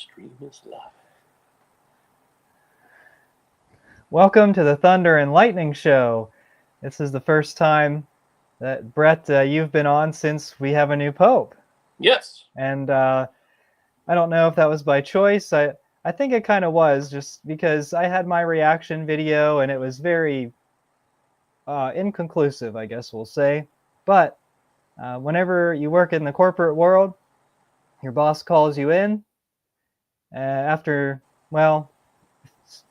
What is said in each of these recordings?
Stream is live. Welcome to the Thunder and Lightning Show. This is the first time that, Brett, you've been on since we have a new pope. Yes. And I don't know if that was by choice. I think it kind of was, just because I had my reaction video and it was very inconclusive, I guess we'll say. But whenever you work in the corporate world, your boss calls you in after,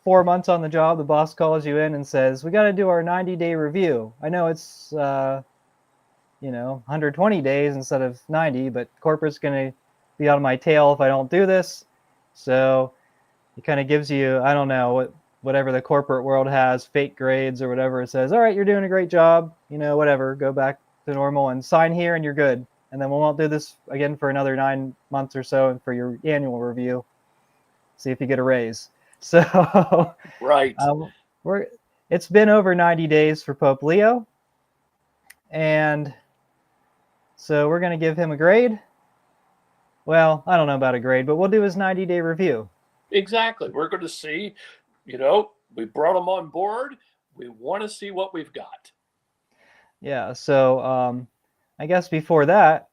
4 months on the job, the boss calls you in and says, we got to do our 90-day review. I know it's 120 days instead of 90, but corporate's going to be on my tail if I don't do this. So it kind of gives you, I don't know, whatever the corporate world has, fake grades or whatever. It says, all right, you're doing a great job, whatever, go back to normal and sign here and you're good. And then we won't do this again for another 9 months or so for your annual review. See if you get a raise. So Right. It's been over 90 days for Pope Leo. And so we're going to give him a grade. Well, I don't know about a grade, but we'll do his 90-day review. Exactly. We're going to see, we brought him on board. We want to see what we've got. Yeah, so I guess before that,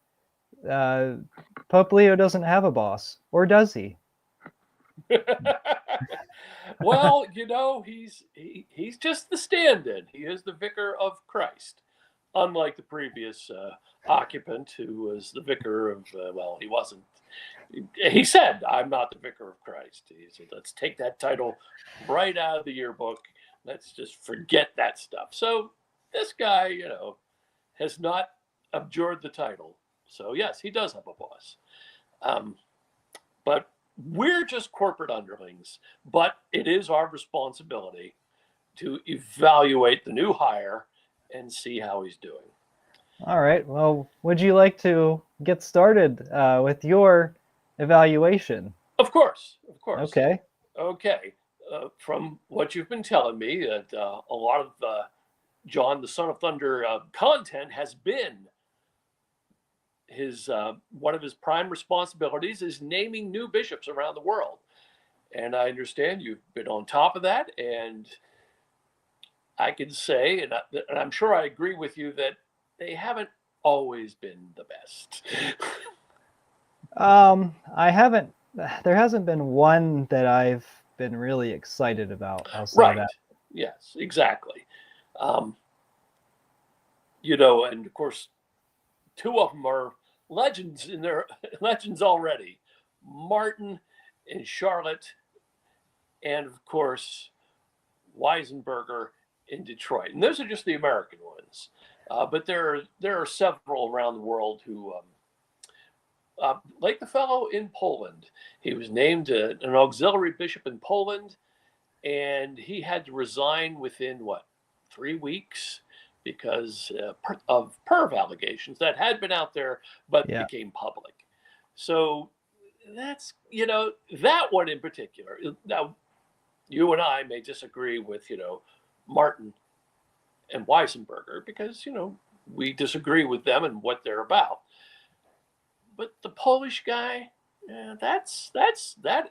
Pope Leo doesn't have a boss, or does he? Well, he's just the stand-in. He is the vicar of Christ, unlike the previous occupant who was the vicar of, he wasn't. He said, I'm not the vicar of Christ. He said, let's take that title right out of the yearbook. Let's just forget that stuff. So this guy, has not abjured the title. So yes, he does have a boss. But we're just corporate underlings. But it is our responsibility to evaluate the new hire and see how he's doing. All right. Well, would you like to get started with your evaluation? Of course. Okay. From what you've been telling me, that a lot of John, the Son of Thunder content has been his one of his prime responsibilities is naming new bishops around the world. And I understand you've been on top of that. And I can say, and I'm sure I agree with you, that they haven't always been the best. I haven't. There hasn't been one that I've been really excited about. I'll say that. Yes, exactly. And of course, two of them are legends in their legends already. Martin and Charlotte, and of course, Weisenberger in Detroit. And those are just the American ones. But there are several around the world who, like the fellow in Poland, he was named an auxiliary bishop in Poland, and he had to resign within 3 weeks because of perv allegations that had been out there but became public. So that's that one in particular. Now, you and I may disagree with Martin and Weisenberger because we disagree with them and what they're about. But the Polish guy, that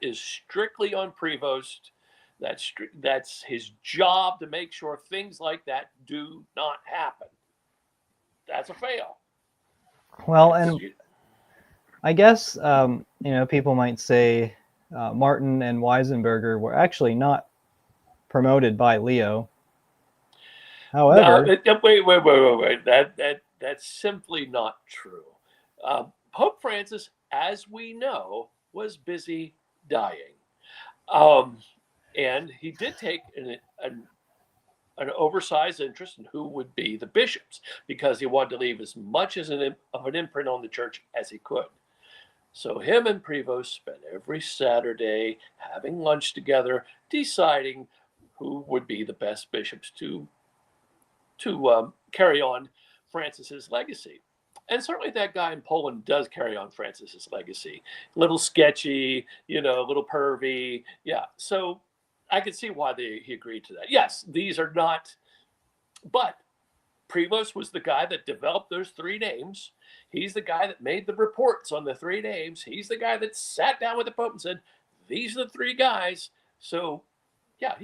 is strictly on Prevost. That's his job to make sure things like that do not happen. That's a fail. Well, and I guess people might say Martin and Weisenberger were actually not promoted by Leo. However, wait. That's simply not true. Pope Francis, as we know, was busy dying. And he did take an oversized interest in who would be the bishops because he wanted to leave as much of an imprint on the church as he could. So him and Prevost spent every Saturday having lunch together, deciding who would be the best bishops to carry on Francis's legacy. And certainly that guy in Poland does carry on Francis's legacy. A little sketchy, a little pervy. Yeah. So I could see why he agreed to that. Yes, these are not, but Prevost was the guy that developed those three names. He's the guy that made the reports on the three names. He's the guy that sat down with the Pope and said, these are the three guys. So, yeah,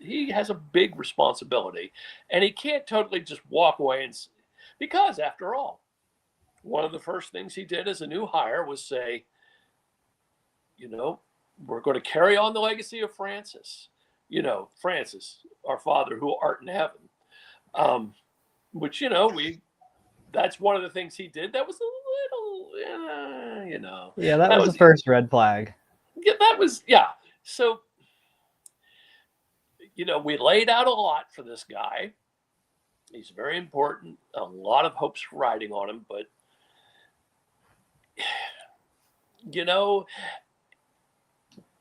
he has a big responsibility, and he can't totally just walk away because, after all, one of the first things he did as a new hire was say, we're going to carry on the legacy of Francis. Francis, our Father who art in heaven. Which, that's one of the things he did. That was a little, Yeah, that was the first red flag. Yeah, So, we laid out a lot for this guy. He's very important. A lot of hopes riding on him, but,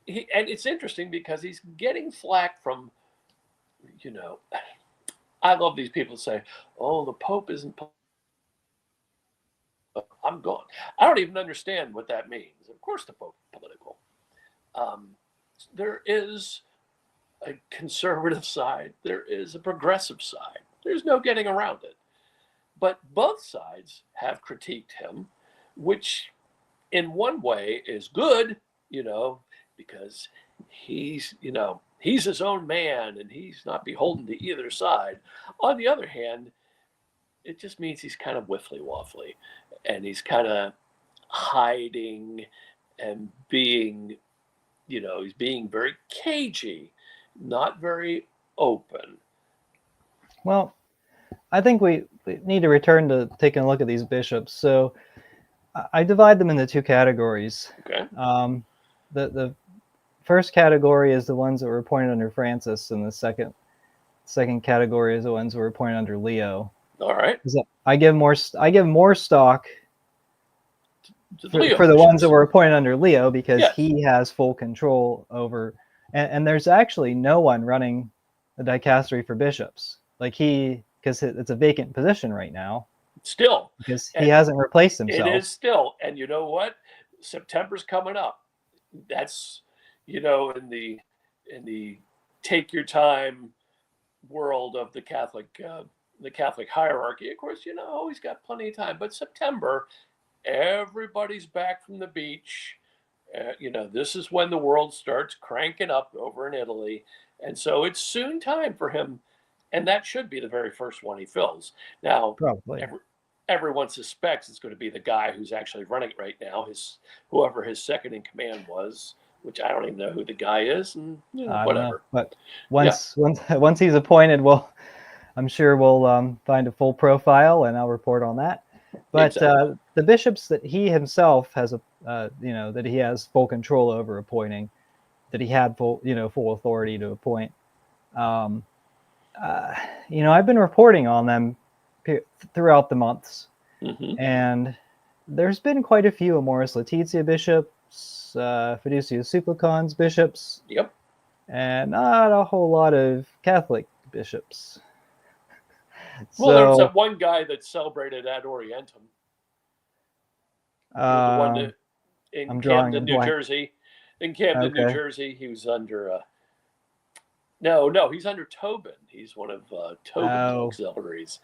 and it's interesting because he's getting flack from, I love these people who say, oh, the Pope isn't. I'm gone. I don't even understand what that means. Of course, the Pope is political. There is a conservative side. There is a progressive side. There's no getting around it. But both sides have critiqued him, which in one way is good, because he's his own man and he's not beholden to either side. On the other hand, it just means he's kind of wiffly-waffly, and he's kind of hiding and being, he's being very cagey, not very open. Well, I think we need to return to taking a look at these bishops. So I divide them into two categories. Okay. The first category is the ones that were appointed under Francis, and the second category is the ones that were appointed under Leo. All right. I give more stock for the ones that were appointed under Leo, because he has full control over, and there's actually no one running the dicastery for bishops, because it's a vacant position right now. Still, because he hasn't replaced himself. It is still, and you know what? September's coming up. That's in the take your time world of the Catholic hierarchy. Of course, he's got plenty of time. But September, everybody's back from the beach. This is when the world starts cranking up over in Italy, and so it's soon time for him, and that should be the very first one he fills. Now, probably everyone suspects it's going to be the guy who's actually running it right now, whoever his second in command was, which I don't even know who the guy is, and whatever. But once he's appointed, I'm sure we'll find a full profile, and I'll report on that. But exactly. The bishops that he himself has that he has full control over appointing, that he had full authority to appoint. I've been reporting on them throughout the months, and there's been quite a few Amoris Laetitia bishops, Fiducia Supplicans bishops, and not a whole lot of Catholic bishops. Well, there's that one guy that celebrated Ad Orientem, the one in Camden, New Jersey. In Camden, New Jersey, he was under. No, he's under Tobin. He's one of Tobin's auxiliaries,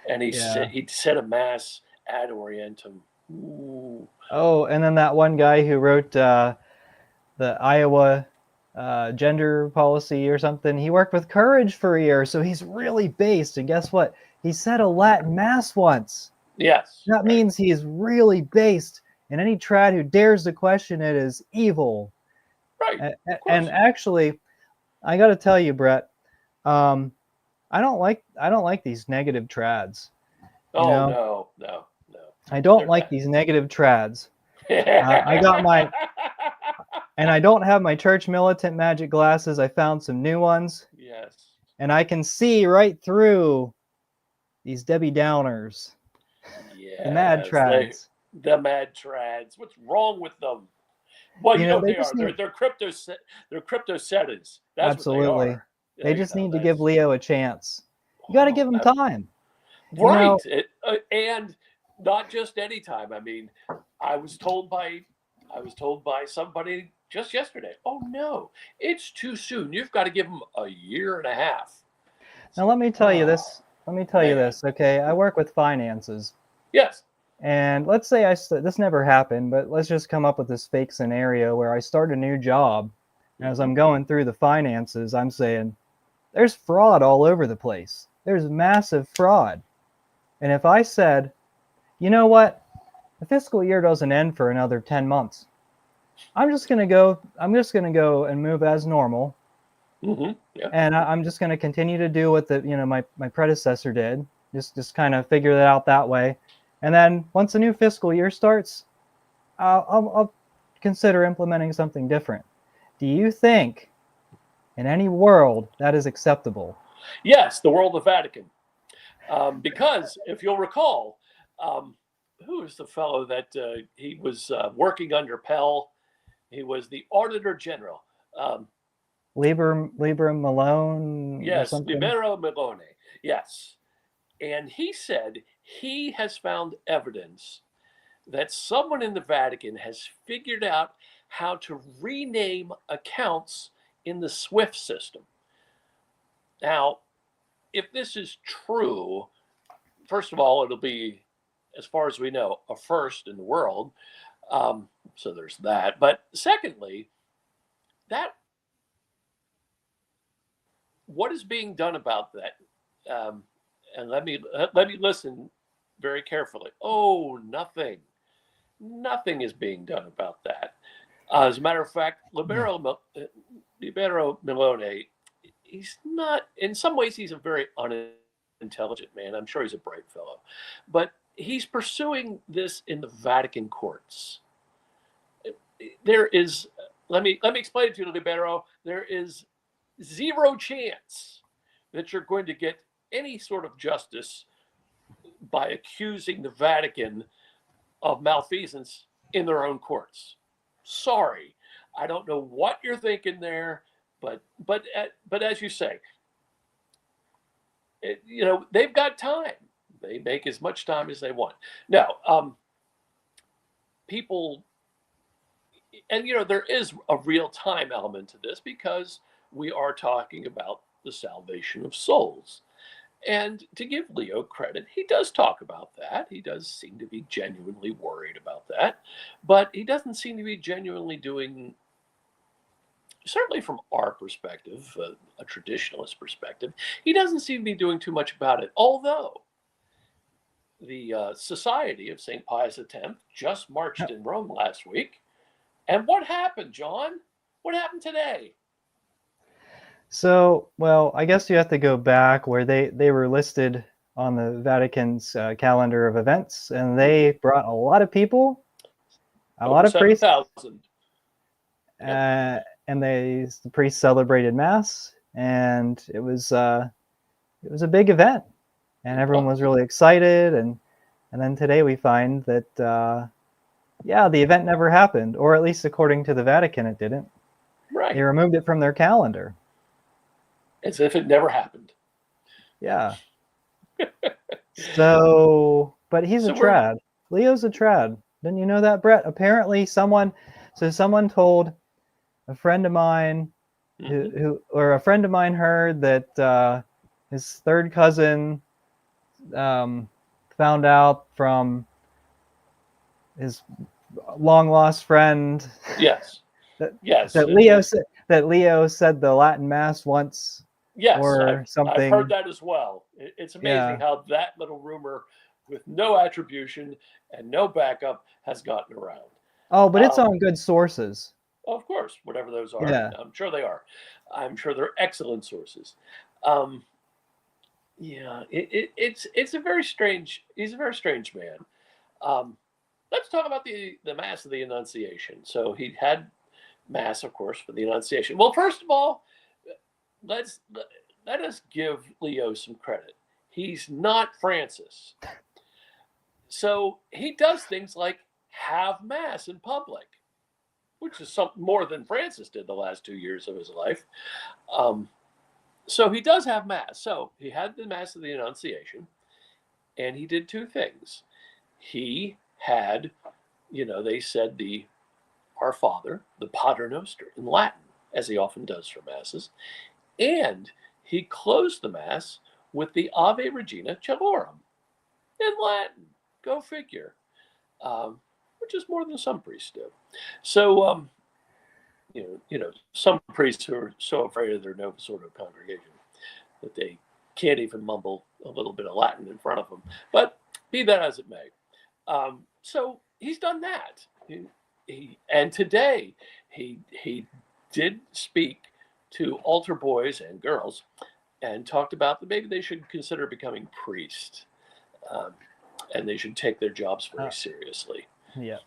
and he said a mass Ad Orientem. Ooh. Oh, and then that one guy who wrote the Iowa gender policy or something. He worked with Courage for a year, so he's really based. And guess what? He said a Latin mass once. Yes. That means he is really based, and any trad who dares to question it is evil. Right. And actually, I got to tell you, Brett, I don't like these negative trads. No. I don't like these negative trads. I got my, and I don't have my church militant magic glasses. I found some new ones. Yes. And I can see right through these Debbie Downers. Yeah. The mad trads. The mad trads. What's wrong with them? Well, you know they are. They're crypto settings. That's absolutely. What they are. They just need to give Leo a chance. You got to give him time. Right. And not just any time. I mean, I was told by somebody just yesterday, oh no, it's too soon. You've got to give him a year and a half. Now let me tell you this. Okay, I work with finances. Yes. And let's say this never happened, but let's just come up with this fake scenario where I start a new job. And as I'm going through the finances, I'm saying, there's fraud all over the place. There's massive fraud. And if I said, you know what, the fiscal year doesn't end for another 10 months. I'm just going to go and move as normal. Yeah. And I'm just going to continue to do what my predecessor did. Just kind of figure that out that way. And then once the new fiscal year starts, I'll consider implementing something different. Do you think in any world that is acceptable? Yes, the world of Vatican. Because if you'll recall, who was the fellow that he was working under Pell? He was the Auditor General. Lieber Malone or Yes, something? Libero Milone. Yes. And he said he has found evidence that someone in the Vatican has figured out how to rename accounts in the SWIFT system. Now, if this is true, first of all, it'll be, as far as we know, a first in the world. So there's that. But secondly, that what is being done about that? And let me listen very carefully. Oh, nothing. Nothing is being done about that. As a matter of fact, Libero Milone, he's not. In some ways, he's a very unintelligent man. I'm sure he's a bright fellow, but he's pursuing this in the Vatican courts. There is. Let me explain it to you, Libero. There is zero chance that you're going to get any sort of justice by accusing the Vatican of malfeasance in their own courts. Sorry, I don't know what you're thinking there, but as you say, they've got time. They make as much time as they want. Now, people, and there is a real time element to this because we are talking about the salvation of souls. And to give Leo credit, he does talk about that. He does seem to be genuinely worried about that. But he doesn't seem to be genuinely doing, certainly from our perspective, a traditionalist perspective, he doesn't seem to be doing too much about it. Although the Society of St. Pius X just marched in Rome last week. And what happened, John? What happened today? So, well, I guess you have to go back where they were listed on the Vatican's calendar of events, and they brought a lot of people, a lot of priests, 7,000. and the priests celebrated mass, and it was a big event, and everyone was really excited, and then today we find that the event never happened, or at least according to the Vatican, it didn't. Right. They removed it from their calendar. As if it never happened. Yeah. So, but he's a trad. Leo's a trad. Didn't you know that, Brett? Apparently someone told a friend of mine a friend of mine heard that his third cousin found out from his long lost friend. Yes. that Leo said the Latin Mass once. Yes, or something. I've heard that as well. It's amazing how that little rumor with no attribution and no backup has gotten around. Oh, but it's on good sources. Of course, whatever those are. Yeah. I'm sure they are. I'm sure they're excellent sources. It's a very strange. He's a very strange man. Let's talk about the Mass of the Annunciation. So he had Mass, of course, for the Annunciation. Well, first of all, let us give Leo some credit. He's not Francis. So he does things like have Mass in public, which is something more than Francis did the last 2 years of his life. So he does have Mass. So he had the Mass of the Annunciation, and he did two things. He had, they said the Our Father, the Pater Noster in Latin, as he often does for Masses. And he closed the Mass with the Ave Regina Caelorum in Latin. Go figure. which is more than some priests do. So, some priests who are so afraid of their Novus Ordo congregation that they can't even mumble a little bit of Latin in front of them. But be that as it may, so he's done that. And today he did speak to altar boys and girls and talked about that maybe they should consider becoming priests, and they should take their jobs very seriously. Yeah.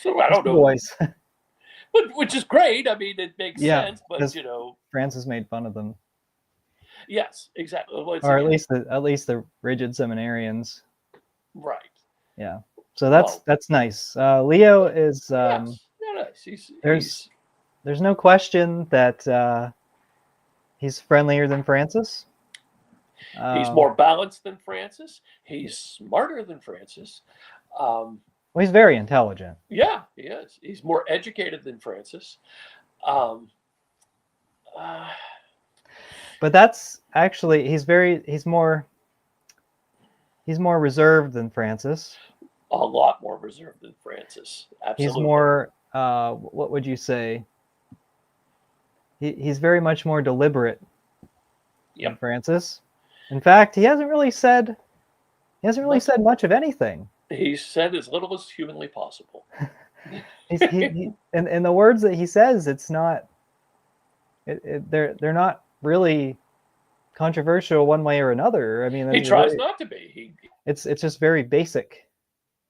So I don't know. Boys. Which is great. I mean, it makes Yeah, sense, but because Francis made fun of them, yes, exactly. or at least the rigid seminarians. Right. Yeah. So that's nice. Leo is Yes. Yeah, nice. There's no question that he's friendlier than Francis. He's more balanced than Francis. He's smarter than Francis. Well, he's very intelligent. Yeah, he is. He's more educated than Francis. But that's actually he's more reserved than Francis. A lot more reserved than Francis. Absolutely. He's more what would you say? He's very much more deliberate than Francis. In fact, he hasn't really said much of anything. He said as little as humanly possible. And the words that he says, it's not. They're not really controversial one way or another. I mean, he tries not to be. It's just very basic.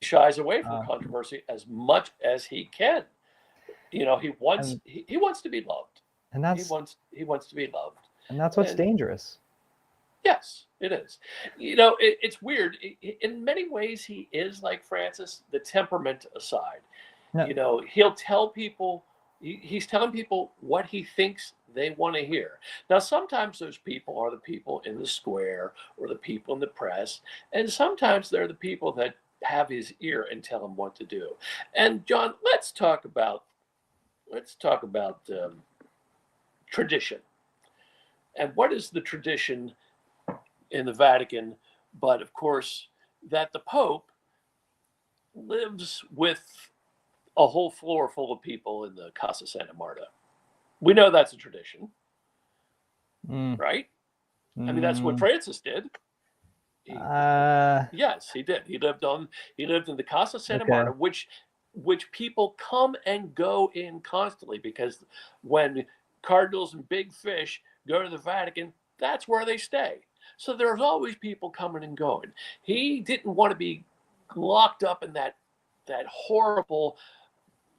He shies away from controversy as much as he can. He wants to be loved, and that's he wants to be loved, and that's what's dangerous. Yes, it is. It's weird. In many ways, he is like Francis, the temperament aside. No. He'll tell people, he's telling people what he thinks they want to hear. Now, sometimes those people are the people in the square or the people in the press, and sometimes they're the people that have his ear and tell him what to do. And John, let's talk about tradition. And what is the tradition in the Vatican? But of course, that the Pope lives with a whole floor full of people in the Casa Santa Marta. We know that's a tradition, right? I mean, that's what Francis did. Yes, he did. He lived in the Casa Santa Marta, which people come and go in constantly, because when cardinals and big fish go to the Vatican, that's where they stay. So there's always people coming and going. He didn't want to be locked up in that horrible,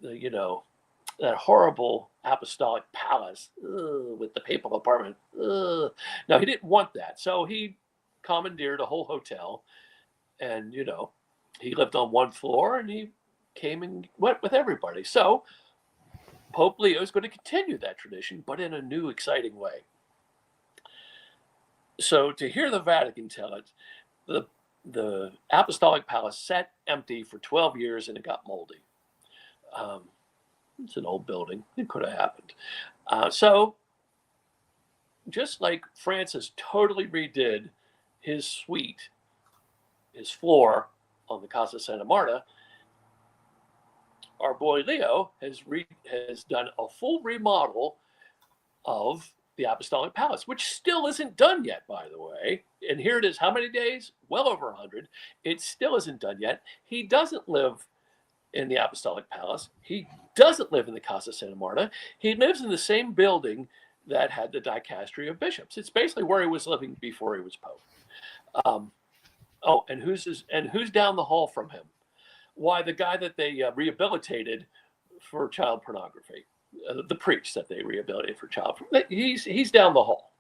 that horrible apostolic palace with the papal apartment. No, he didn't want that. So he commandeered a whole hotel, and he lived on one floor, and he came and went with everybody. So Pope Leo is going to continue that tradition, but in a new, exciting way. So to hear the Vatican tell it, the apostolic palace sat empty for 12 years and it got moldy. It's an old building. It could have happened. So just like Francis totally redid his suite, his floor on the Casa Santa Marta, our boy Leo has done a full remodel of the Apostolic Palace, which still isn't done yet, by the way. And here it is. How many days? Well over 100. It still isn't done yet. He doesn't live in the Apostolic Palace. He doesn't live in the Casa Santa Marta. He lives in the same building that had the dicastery of bishops. It's basically where he was living before he was Pope. And who's down the hall from him? Why, the guy that they rehabilitated for child pornography. The priest that they rehabilitated for child pornography. He's down the hall.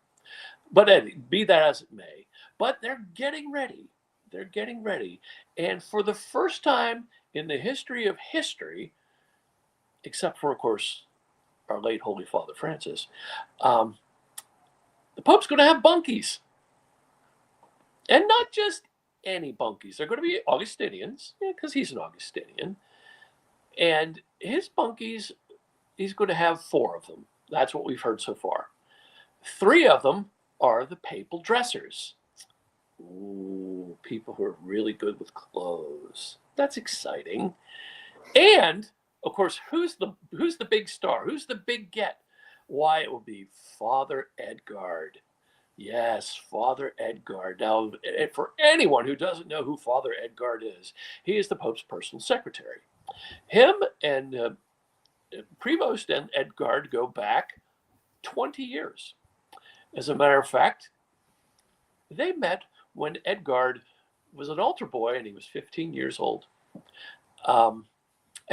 But Eddie, be that as it may, but they're getting ready. They're getting ready. And for the first time in the history of history, except for, of course, our late Holy Father Francis, the Pope's going to have bunkies. And not just any bunkies. They're going to be Augustinians, because he's an Augustinian. And his bunkies, he's going to have 4 of them. That's what we've heard so far. 3 of them are the papal dressers. Ooh, people who are really good with clothes. That's exciting. And of course, who's the big star? Who's the big get? Why, it will be Father Edgard. Yes, Father Edgard. Now, for anyone who doesn't know who Father Edgard is, he is the Pope's personal secretary. Him and Prevost and Edgard go back 20 years. As a matter of fact, they met when Edgard was an altar boy and he was 15 years old. And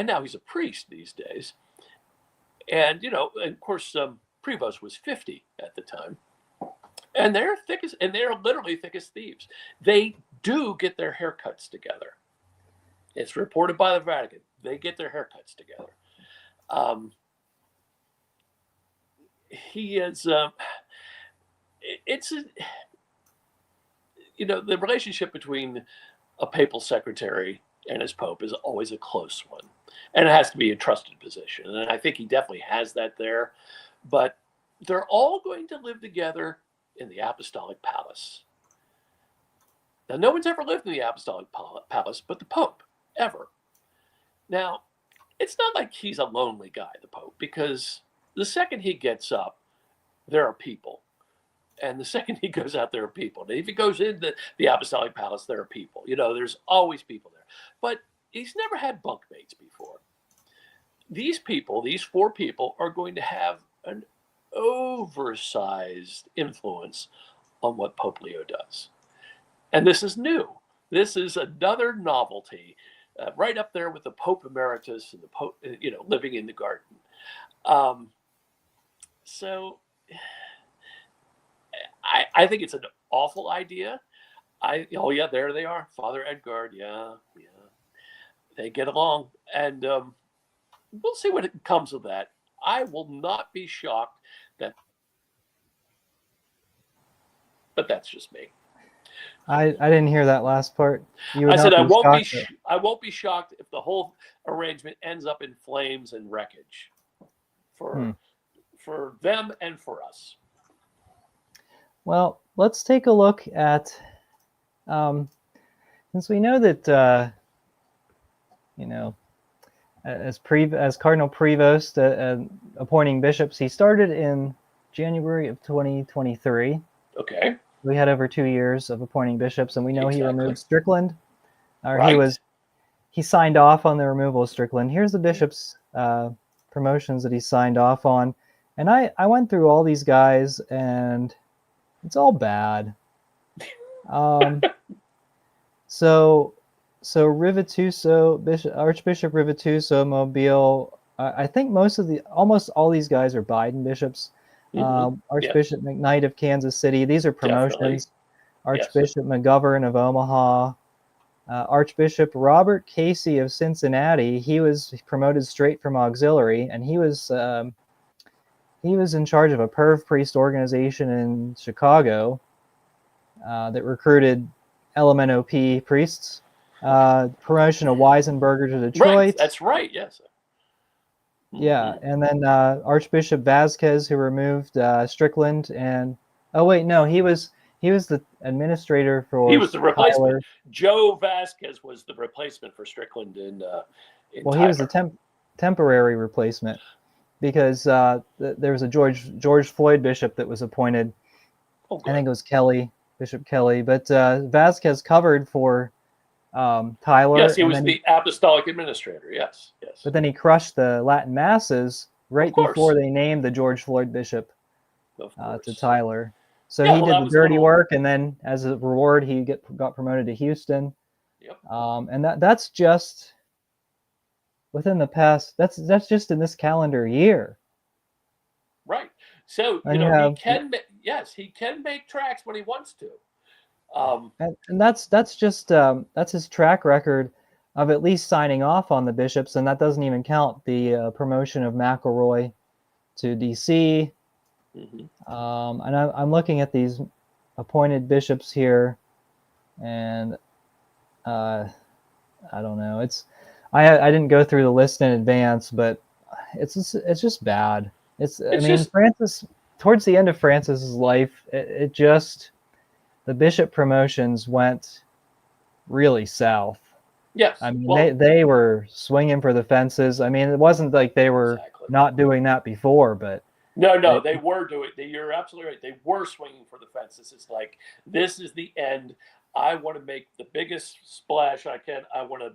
now he's a priest these days. And, of course, Prevost was 50 at the time. And they're literally thick as thieves. They do get their haircuts together. It's reported by the Vatican. They get their haircuts together. He is. The relationship between a papal secretary and his pope is always a close one, and it has to be a trusted position. And I think he definitely has that there. But they're all going to live together in the Apostolic Palace. Now, no one's ever lived in the Apostolic Palace but the Pope, ever. Now, it's not like he's a lonely guy, the Pope, because the second he gets up, there are people. And the second he goes out, there are people. And if he goes into the Apostolic Palace, there are people. There's always people there. But he's never had bunkmates before. These people, these 4 people, are going to have an oversized influence on what Pope Leo does. And this is new. This is another novelty, right up there with the Pope Emeritus and the Pope, living in the garden. So I think it's an awful idea. There they are, Father Edgard. Yeah, they get along, and we'll see what comes of that. I will not be shocked but that's just me. I didn't hear that last part. I said I won't be shocked if the whole arrangement ends up in flames and wreckage for them and for us. Well, let's take a look at, since we know that, as Cardinal Prevost appointing bishops, he started in January of 2023. Okay. We had over 2 years of appointing bishops, and we know he removed Strickland. Or right. he signed off on the removal of Strickland. Here's the bishops' promotions that he signed off on. And I went through all these guys, and it's all bad. So Rivituso, Archbishop Rivituso, Mobile. I think almost all these guys are Biden bishops. Archbishop McKnight of Kansas City. These are promotions. Definitely. Archbishop McGovern of Omaha. Archbishop Robert Casey of Cincinnati. He was promoted straight from auxiliary, and he was in charge of a perv priest organization in Chicago that recruited LMNOP priests. Promotion of Weisenberger to Detroit. Right, that's right, yes. Yeah, and then Archbishop Vasquez, who removed Strickland, and he was the administrator for. He was the replacement. Tyler. Joe Vasquez was the replacement for Strickland in well, Tyler. He was the temporary replacement because there was a George Floyd bishop that was appointed. I think it was Bishop Kelly, but Vasquez covered for Tyler. Yes, he was the apostolic administrator. Yes. But then he crushed the Latin masses right before they named the George Floyd bishop to Tyler. So he did the dirty work, and then as a reward, he got promoted to Houston. Yep. And that's just within the past. That's just in this calendar year. Right. So he can make tracks when he wants to. And that's just that's his track record of at least signing off on the bishops, and that doesn't even count the promotion of McElroy to DC. And I'm looking at these appointed bishops here, and I don't know. I didn't go through the list in advance, but it's just bad. Francis, towards the end of Francis's life, it just. The bishop promotions went really south. Yes. I mean, Well, they were swinging for the fences. I mean, it wasn't like they were exactly. not doing that before, but No, it, they were doing. You're absolutely right. They were swinging for the fences. It's like this is the end. I want to make the biggest splash I can. I want to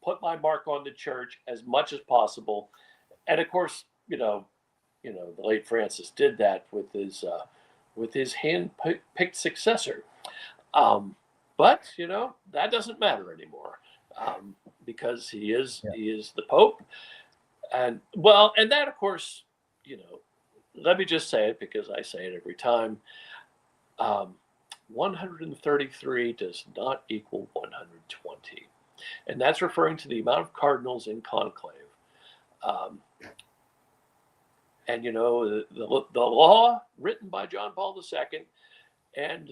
put my mark on the church as much as possible. And of course, the late Francis did that with his hand-picked successor. Um, but that doesn't matter anymore because yeah. he is the Pope, and well, and that of course, you know, let me just say it because I say it every time. Um, 133 does not equal 120, and that's referring to the amount of cardinals in conclave. Um, and the law written by John Paul II and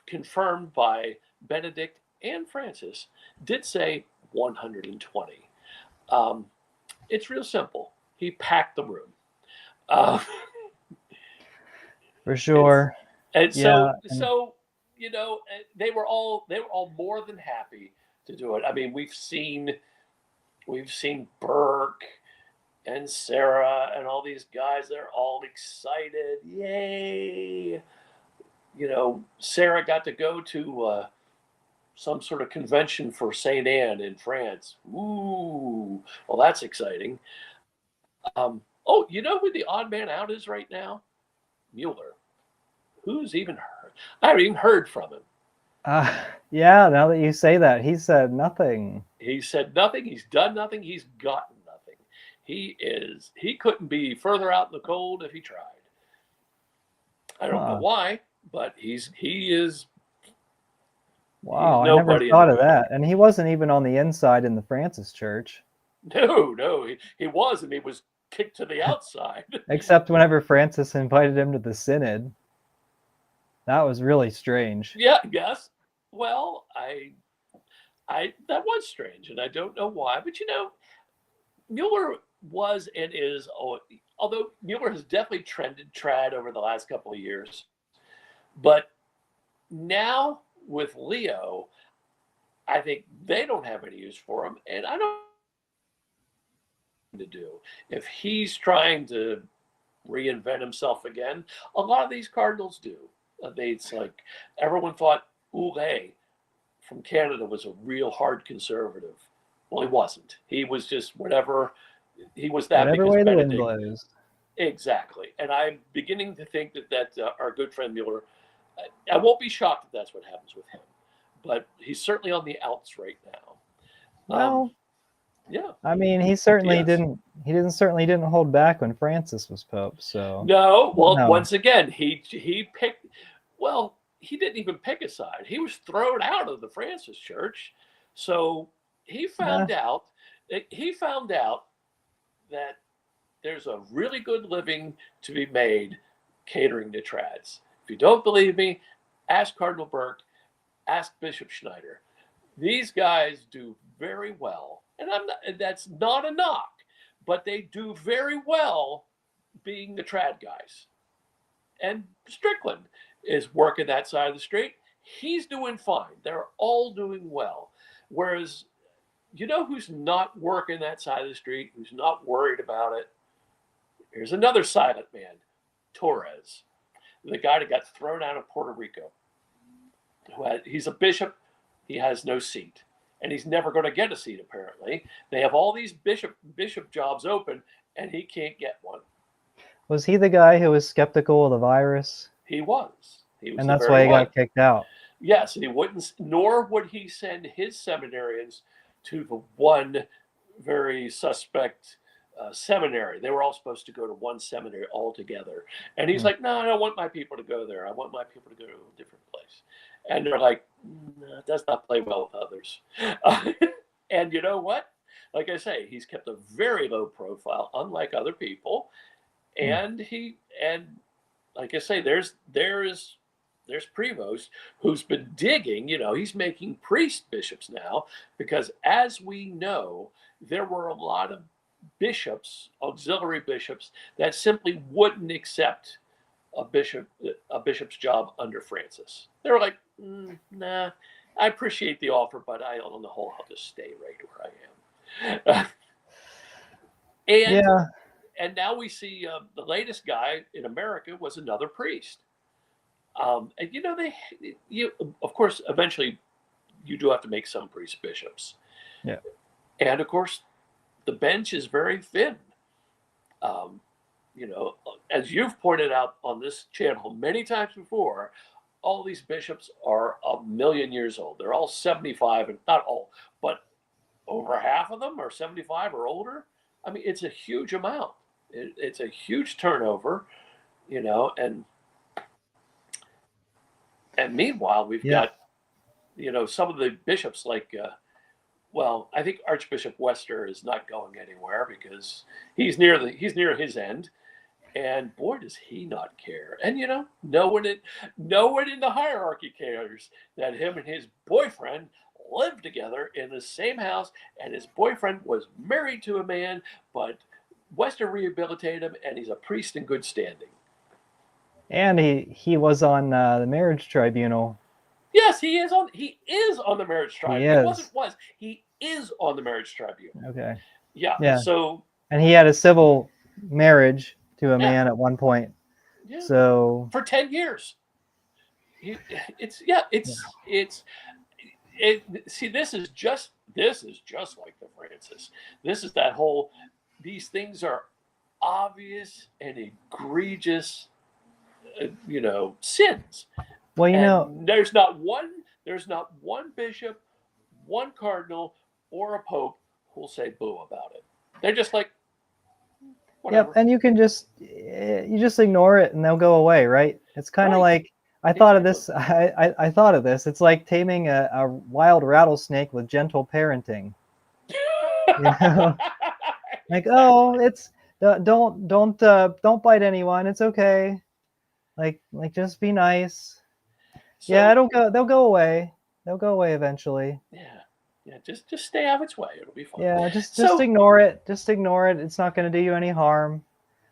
confirmed by Benedict and Francis did say 120. Um, it's real simple. He packed the room. Uh, For and sure. and Yeah. they were all more than happy to do it. I mean, we've seen Burke and Sarah and all these guys. They're all excited. Yay! Sarah got to go to some sort of convention for Saint Anne in France. Ooh, well, that's exciting. Oh, you know who the odd man out is right now? Mueller. Who's even heard? I haven't even heard from him. Yeah, now that you say that, he said nothing. He said nothing. He's done nothing. He's gotten nothing. He couldn't be further out in the cold if he tried. I don't know Huh. why, but he's Wow, I never nobody in the thought of room. that. And he wasn't even on the inside in the Francis church, No, he was, and he was kicked to the outside. except whenever Francis invited him to the synod. That was really strange. Yeah, yes. Well, I that was strange, and I don't know why, but Mueller was and is, although Mueller has definitely trended trad over the last couple of years, but now with Leo, I think they don't have any use for him, and I don't know to do if he's trying to reinvent himself again. A lot of these Cardinals do. It's like everyone thought Ouray from Canada was a real hard conservative. Well, he wasn't. He was just whatever. He was that Whatever because way the wind Benedict. blows. Exactly. And I'm beginning to think that our good friend Mueller, I won't be shocked if that's what happens with him, but he's certainly on the outs right now. Well, Yeah, I mean, he is. he didn't certainly didn't hold back when Francis was Pope, so No, well, no. once again, he picked. Well, he didn't even pick a side. He was thrown out of the Francis Church, so he Yeah. found out. He found out that there's a really good living to be made catering to trads. If you don't believe me, ask Cardinal Burke, ask Bishop Schneider. These guys do very well, and that's not a knock, but they do very well being the trad guys. And Strickland is working that side of the street. He's doing fine. They're all doing well. Whereas, who's not working that side of the street, who's not worried about it? Here's another silent man, Torres, the guy that got thrown out of Puerto Rico. He's a bishop. He has no seat, and he's never going to get a seat. Apparently, they have all these bishop jobs open, and he can't get one. Was he the guy who was skeptical of the virus? He was. He was And the that's very why he one. got kicked out. Yes, and he wouldn't, nor would he send his seminarians to the one very suspect seminary. They were all supposed to go to one seminary altogether. And he's Hmm. like, no, I don't want my people to go there. I want my people to go to a different place. And they're like, no, it does not play well with others. And you know what? Like I say, he's kept a very low profile, unlike other people. Hmm. And like I say, there's Prevost who's been digging. He's making priest bishops now because, as we know, there were a lot of bishops, auxiliary bishops, that simply wouldn't accept a bishop's job under Francis. They were like, nah, I appreciate the offer, but on the whole, I'll just stay right where I am. and Yeah. and now we see the latest guy in America was another priest. And you of course eventually you do have to make some priests bishops, Yeah. and of course the bench is very thin. Um, as you've pointed out on this channel many times before, all these bishops are a million years old. They're all 75, and not all, but over half of them are 75 or older. I mean, it's a huge amount. It's a huge turnover, and meanwhile we've Yeah. got some of the bishops like well, I think Archbishop Wester is not going anywhere because he's near his end, and boy does he not care. And no one in the hierarchy cares that him and his boyfriend lived together in the same house, and his boyfriend was married to a man, but Wester rehabilitated him, and he's a priest in good standing. And he was on the marriage tribunal. Yes, he is on. He is on the marriage He tribunal. He wasn't. is. Was he is on the marriage tribunal? Okay. Yeah. Yeah. So And he had a civil marriage to a yeah, man at one point. yeah. So For 10 years. It's yeah. See, this is just like the Francis. This is that whole. These things are obvious and egregious, sins. well, And there's not one bishop, one cardinal, or a pope who'll say boo about it. They're just like, whatever. yep, and you can just ignore it and they'll go away, right? It's kind of Right. like I thought of this. I thought of this. It's like taming a wild rattlesnake with gentle parenting. Like, oh, it's don't bite anyone. It's okay. Like just be nice. So, Yeah, they'll go away. They'll go away eventually. yeah, just stay out of its way. It'll be fine. Yeah, just So, ignore it. Just ignore it. It's not going to do you any harm.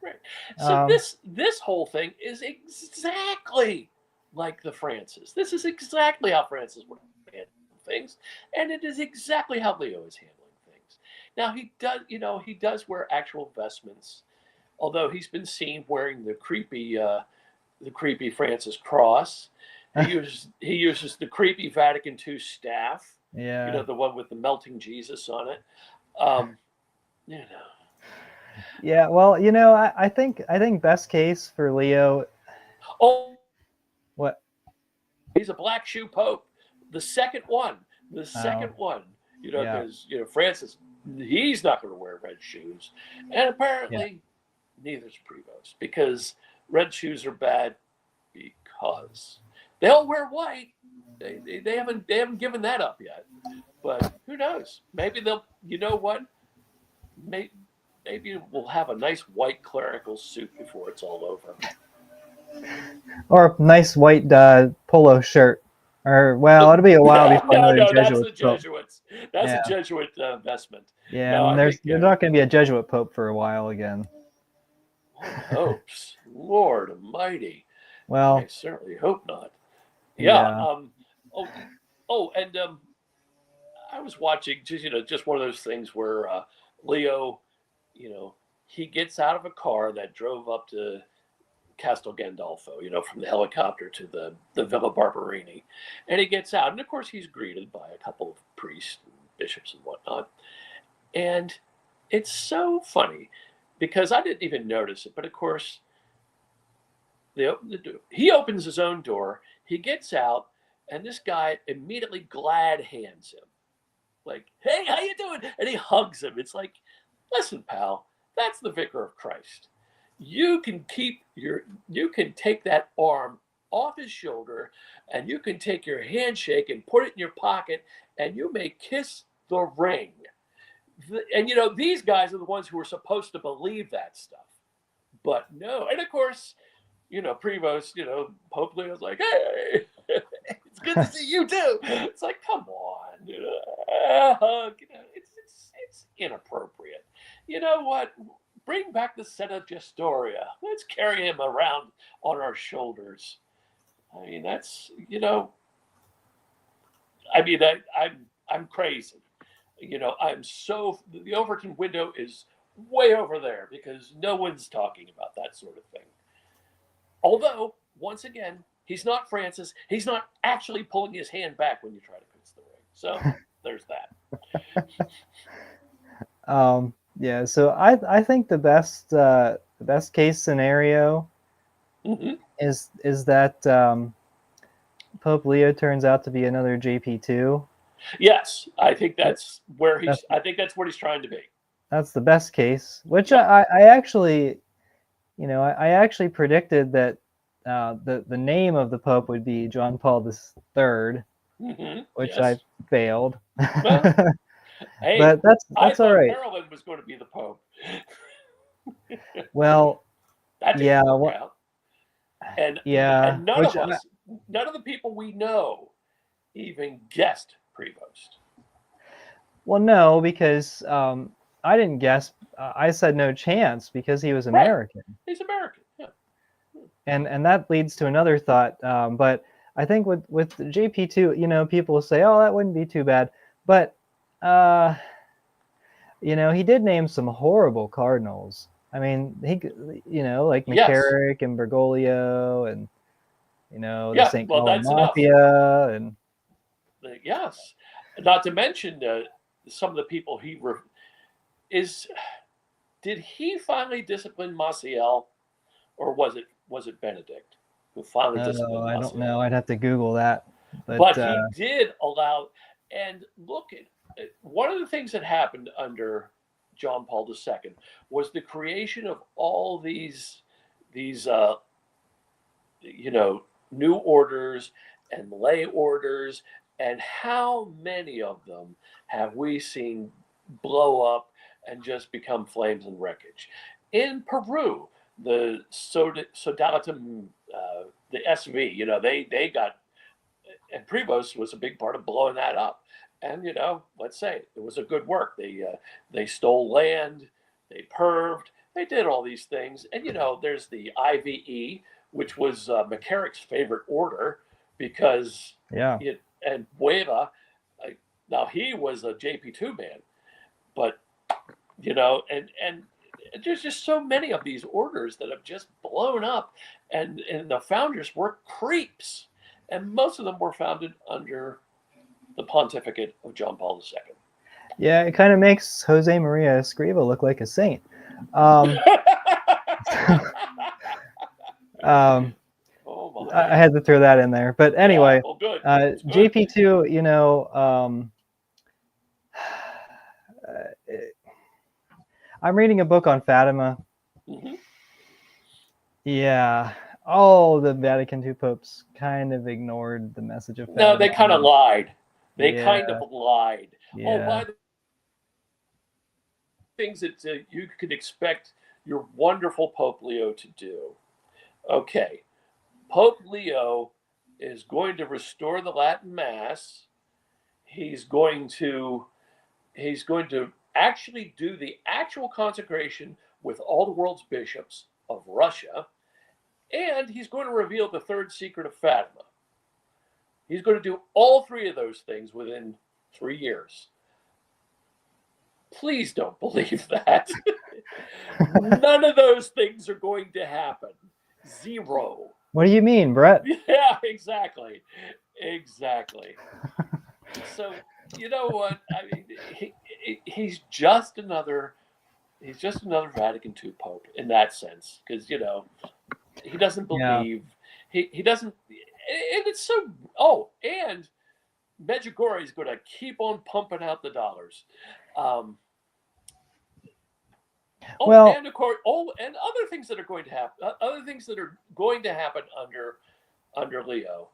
right. So this whole thing is exactly like the Francis. This is exactly how Francis would handle things, and it is exactly how Leo is handling things. Now he does wear actual vestments, although he's been seen wearing the creepy Francis cross. He uses the creepy Vatican II staff. Yeah. The one with the melting Jesus on it. Um, you know. Yeah, well, I think best case for Leo. Oh, What? he's a black shoe pope, the second one, Oh, yeah. because Francis, he's not going to wear red shoes, and apparently neither's Prevost, because red shoes are bad because they all wear white. They haven't given that up yet, but who knows? Maybe they'll. You know what? Maybe we'll have a nice white clerical suit before it's all over. Or a nice white polo shirt. Or, well, it'll be a while before No, another that's the Jesuit pope. Jesuits. That's Yeah. a Jesuit vestment. Yeah, No, and I think there's not going to be a Jesuit pope for a while again. one hopes. Lord Almighty. Well, I certainly hope not. yeah. And I was watching just one of those things where Leo, he gets out of a car that drove up to Castel Gandolfo, from the helicopter to the Villa Barberini, and he gets out, and of course he's greeted by a couple of priests and bishops and whatnot, and it's so funny because I didn't even notice it, but of course they open the door. He opens his own door. He gets out, and this guy immediately glad hands him, like, "Hey, how you doing?" And he hugs him. It's like, listen, pal, that's the Vicar of Christ. You can take that arm off his shoulder, and you can take your handshake and put it in your pocket, and you may kiss the ring. And these guys are the ones who are supposed to believe that stuff, but no. And of course, Prevost, Pope Leo's like, "Hey, it's good to see you too." It's like, come on, it's inappropriate. You know what? Bring back the Seta Gestoria. Let's carry him around on our shoulders. I mean, that's I mean, I'm crazy. You know, the Overton window is way over there because no one's talking about that sort of thing. Although, once again, he's not Francis. He's not actually pulling his hand back when you try to pinch the ring. So there's that. Yeah, so I think the best case scenario Mm-hmm. is that Pope Leo turns out to be another JP2. Yes, I think that's where That's, I think that's what he's trying to be. that's the best case, which Yep. I actually, I actually predicted that the name of the Pope would be John Paul III, Mm-hmm. which I Yes. failed. Well, hey, But I that's all thought right. Maryland was going to be the Pope. Well, That yeah, didn't work out. And yeah, none of us, none of the people we know, even guessed Prevost. well, no, because I didn't guess. I said no chance because he was Right. American, He's American. Yeah. and that leads to another thought. But I think with JP2, people say, "Oh, that wouldn't be too bad," but uh, he did name some horrible cardinals. I mean, like Yes. McCarrick and Bergoglio, and the Yeah. St. Well, Gallen that's enough. Mafia, and Yes. Not to mention some of the people did he finally discipline Maciel, or was it Benedict who finally disciplined I don't Maciel? know. I'd have to Google that, but But he did allow, and look at one of the things that happened under John Paul II was the creation of all these new orders and lay orders, and how many of them have we seen blow up and just become flames and wreckage? In Peru, the Sodalitum, the SV, they got, and Prevost was a big part of blowing that up. And let's say it was a good work. They stole land, they perved, they did all these things. And there's the IVE, which was McCarrick's favorite order because yeah. and Bueva, now he was a JP2 man, but and there's just so many of these orders that have just blown up, and the founders were creeps, and most of them were founded under the pontificate of John Paul II. Yeah, it kind of makes Jose Maria Escriva look like a saint. Um, Oh my! I had to throw that in there, but anyway, Yeah, well, good. JP2, I'm reading a book on Fatima. Mm-hmm. Yeah, all the Vatican II popes kind of ignored the message of Fatima. No, they kind of lied. They Yeah. kind of lied. Yeah. Oh, by the things that you could expect your wonderful Pope Leo to do. Okay, Pope Leo is going to restore the Latin Mass. He's going to actually do the actual consecration with all the world's bishops of Russia, and he's going to reveal the third secret of Fatima. He's going to do all three of those things within 3 years. Please don't believe that. None of those things are going to happen. Zero. What do you mean, Brett? Yeah, exactly. So, you know what? I mean, he's just another Vatican II pope in that sense, because he doesn't believe. He doesn't, and it's so. Oh, and Medjugorje is going to keep on pumping out the dollars. And of course, and other things that are going to happen. Other things that are going to happen under Leo.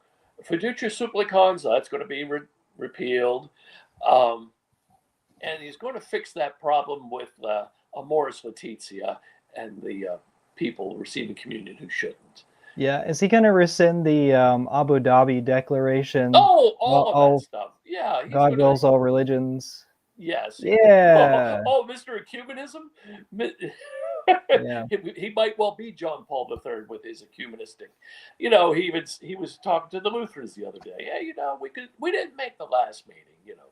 Fiducia supplicans, that's going to be repealed, and he's going to fix that problem with Amoris Laetitia and the people receiving communion who shouldn't. Yeah, is he going to rescind the Abu Dhabi Declaration? Oh, all of that stuff. Yeah, God wills all religions. Yes. Yeah. Oh, Mr. Ecumenism. Yeah. He might well be John Paul III with his ecumenistic. He was talking to the Lutherans the other day. Hey, we didn't make the last meeting,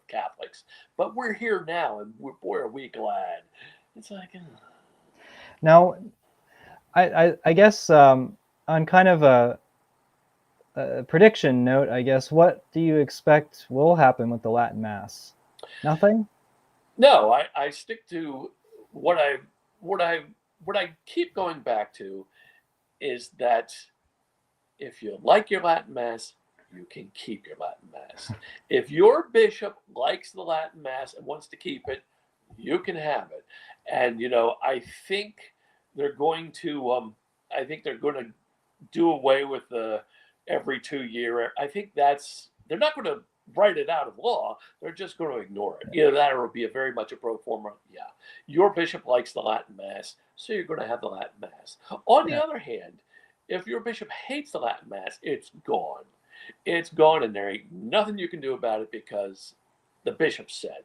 Catholics, but we're here now, and boy, are we glad. It's like, Now, I guess on kind of a prediction note, I guess, what do you expect will happen with the Latin Mass? Nothing? no, I stick to what I keep going back to is that if you like your Latin Mass, you can keep your Latin Mass. If your bishop likes the Latin Mass and wants to keep it, you can have it. And I think they're going to. I think they're going to do away with the every 2 year. I think they're not going to write it out of law. They're just going to ignore it. That will be a very much a pro forma. Yeah, your bishop likes the Latin Mass, so you're going to have the Latin Mass. On the other hand, if your bishop hates the Latin Mass, it's gone. It's gone, and there ain't nothing you can do about it because the bishop said.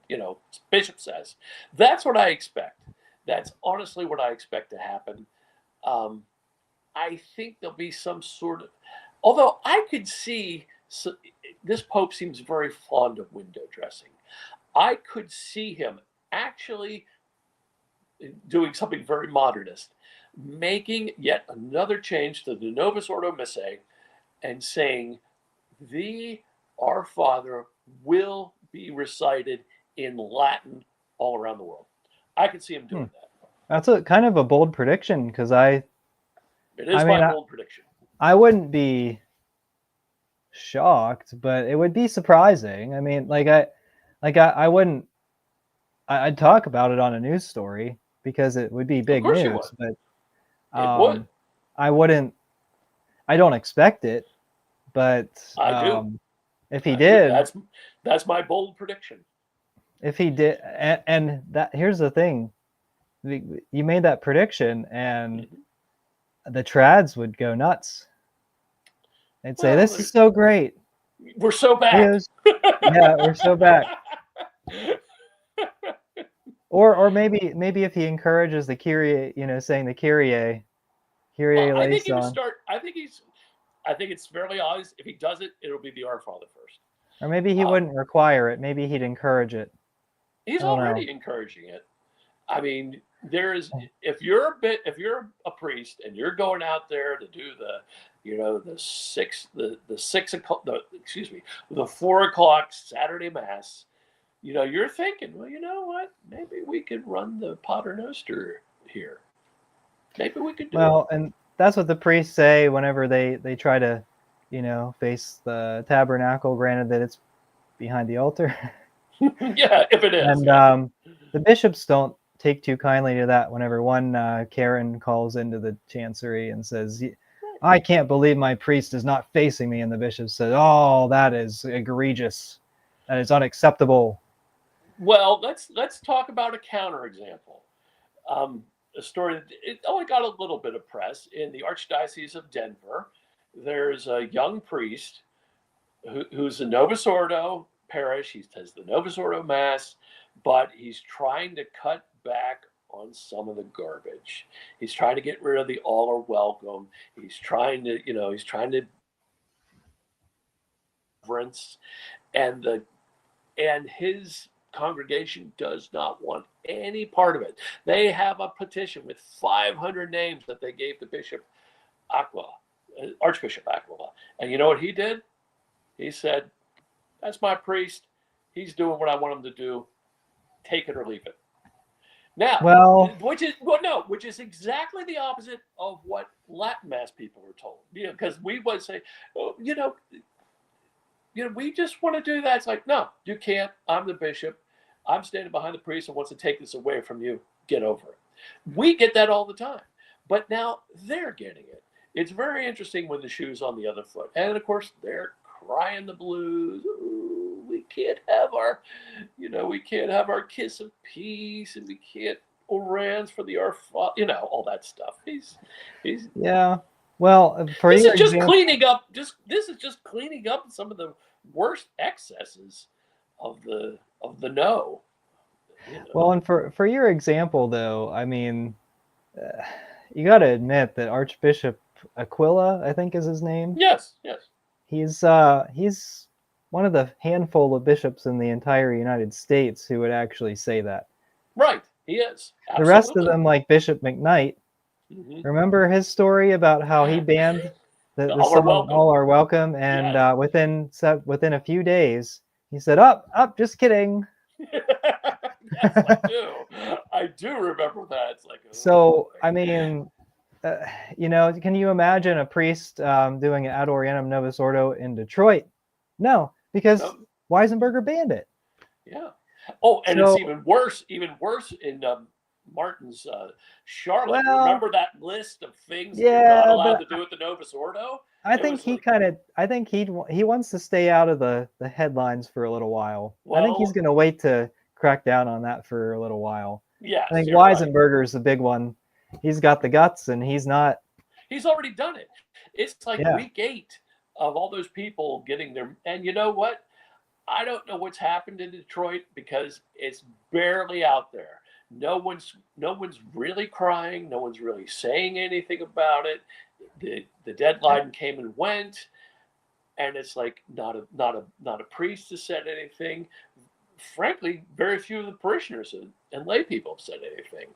Bishop says. That's what I expect. That's honestly what I expect to happen. I think there'll be some sort of, although I could see, this Pope seems very fond of window dressing. I could see him actually doing something very modernist, making yet another change to the Novus Ordo Missae and saying, the Our Father will be recited in Latin all around the world. I could see him doing that. That's a kind of a bold prediction because It is my bold prediction. I wouldn't be shocked, but it would be surprising. I mean, I wouldn't. I'd talk about it on a news story because it would be big news. But it would. I wouldn't. I don't expect it, but I do. If he did, that's my bold prediction. If he did, and that here's the thing, you made that prediction, and the trads would go nuts. They'd say, "This is so great. We're so back." Yeah, we're so back. Or maybe if he encourages the Kyrie, saying the Kyrie I think he would start. I think it's fairly obvious. If he does it, it'll be the Our Father first. Or maybe he wouldn't require it. Maybe he'd encourage it. He's already encouraging it. I mean, if you're a priest and you're going out there to do the 4 o'clock Saturday Mass, you're thinking, well, you know what? Maybe we could run the Pater Noster here. Maybe we could do it. And that's what the priests say whenever they try to, face the tabernacle, granted that it's behind the altar. Yeah, if it is. And the bishops don't take too kindly to that whenever one Karen calls into the chancery and says, I can't believe my priest is not facing me. And the bishop says, oh, that is egregious. That is unacceptable. Well, let's talk about a counterexample. A story that it only got a little bit of press in the Archdiocese of Denver. There's a young priest who's a Novus Ordo parish. He says the Novus Ordo Mass, but he's trying to cut back on some of the garbage. He's trying to get rid of the all are welcome. He's trying to and his congregation does not want any part of it. They have a petition with 500 names that they gave to Bishop Aquila, Archbishop Aquila. And you know what he did? He said, that's my priest. He's doing what I want him to do. Take it or leave it. Now, which is exactly the opposite of what Latin Mass people were told. Because we would say, oh, we just want to do that. It's like, no, you can't. I'm the bishop. I'm standing behind the priest and wants to take this away from you. Get over it. We get that all the time. But now they're getting it. It's very interesting when the shoe's on the other foot. And of course, they're crying the blues. Ooh, we can't have our kiss of peace, and we can't orans for the Our Father, all that stuff. He's yeah. Well, this is just cleaning up. This is just cleaning up some of the worst excesses of the no. Well, and for your example, though, I mean, You got to admit that Archbishop Aquila, I think is his name. Yes, yes. He's one of the handful of bishops in the entire United States who would actually say that. Right, he is. The rest of Absolutely. them, like Bishop McKnight, Hmm. remember his story about how he banned the All are song welcome. "All Are Welcome," and Yes. within a few days, he said, "Up, just kidding." Yes, I do. I do remember that. It's like, oh So, boy. I mean, uh, can you imagine a priest doing an Ad Orientem Novus Ordo in Detroit? No, because No, Weisenberger banned it. yeah. Oh, and it's So, even worse in Martin's Charlotte. well, Remember that list of things that you're not yeah, allowed but to do at the Novus Ordo? I It think was he like, kind of, I think he wants to stay out of the headlines for a little while. I think he's well, going to wait to crack down on that for a little while. I yes, think you're right. Weisenberger is the big one. He's got the guts, and he's not. He's already done it. It's like Yeah, week 8 of all those people getting their. And you know what? I don't know what's happened in Detroit because it's barely out there. No one's really crying. No one's really saying anything about it. The deadline came and went, and it's like not a priest has said anything. Frankly, very few of the parishioners and lay people have said anything.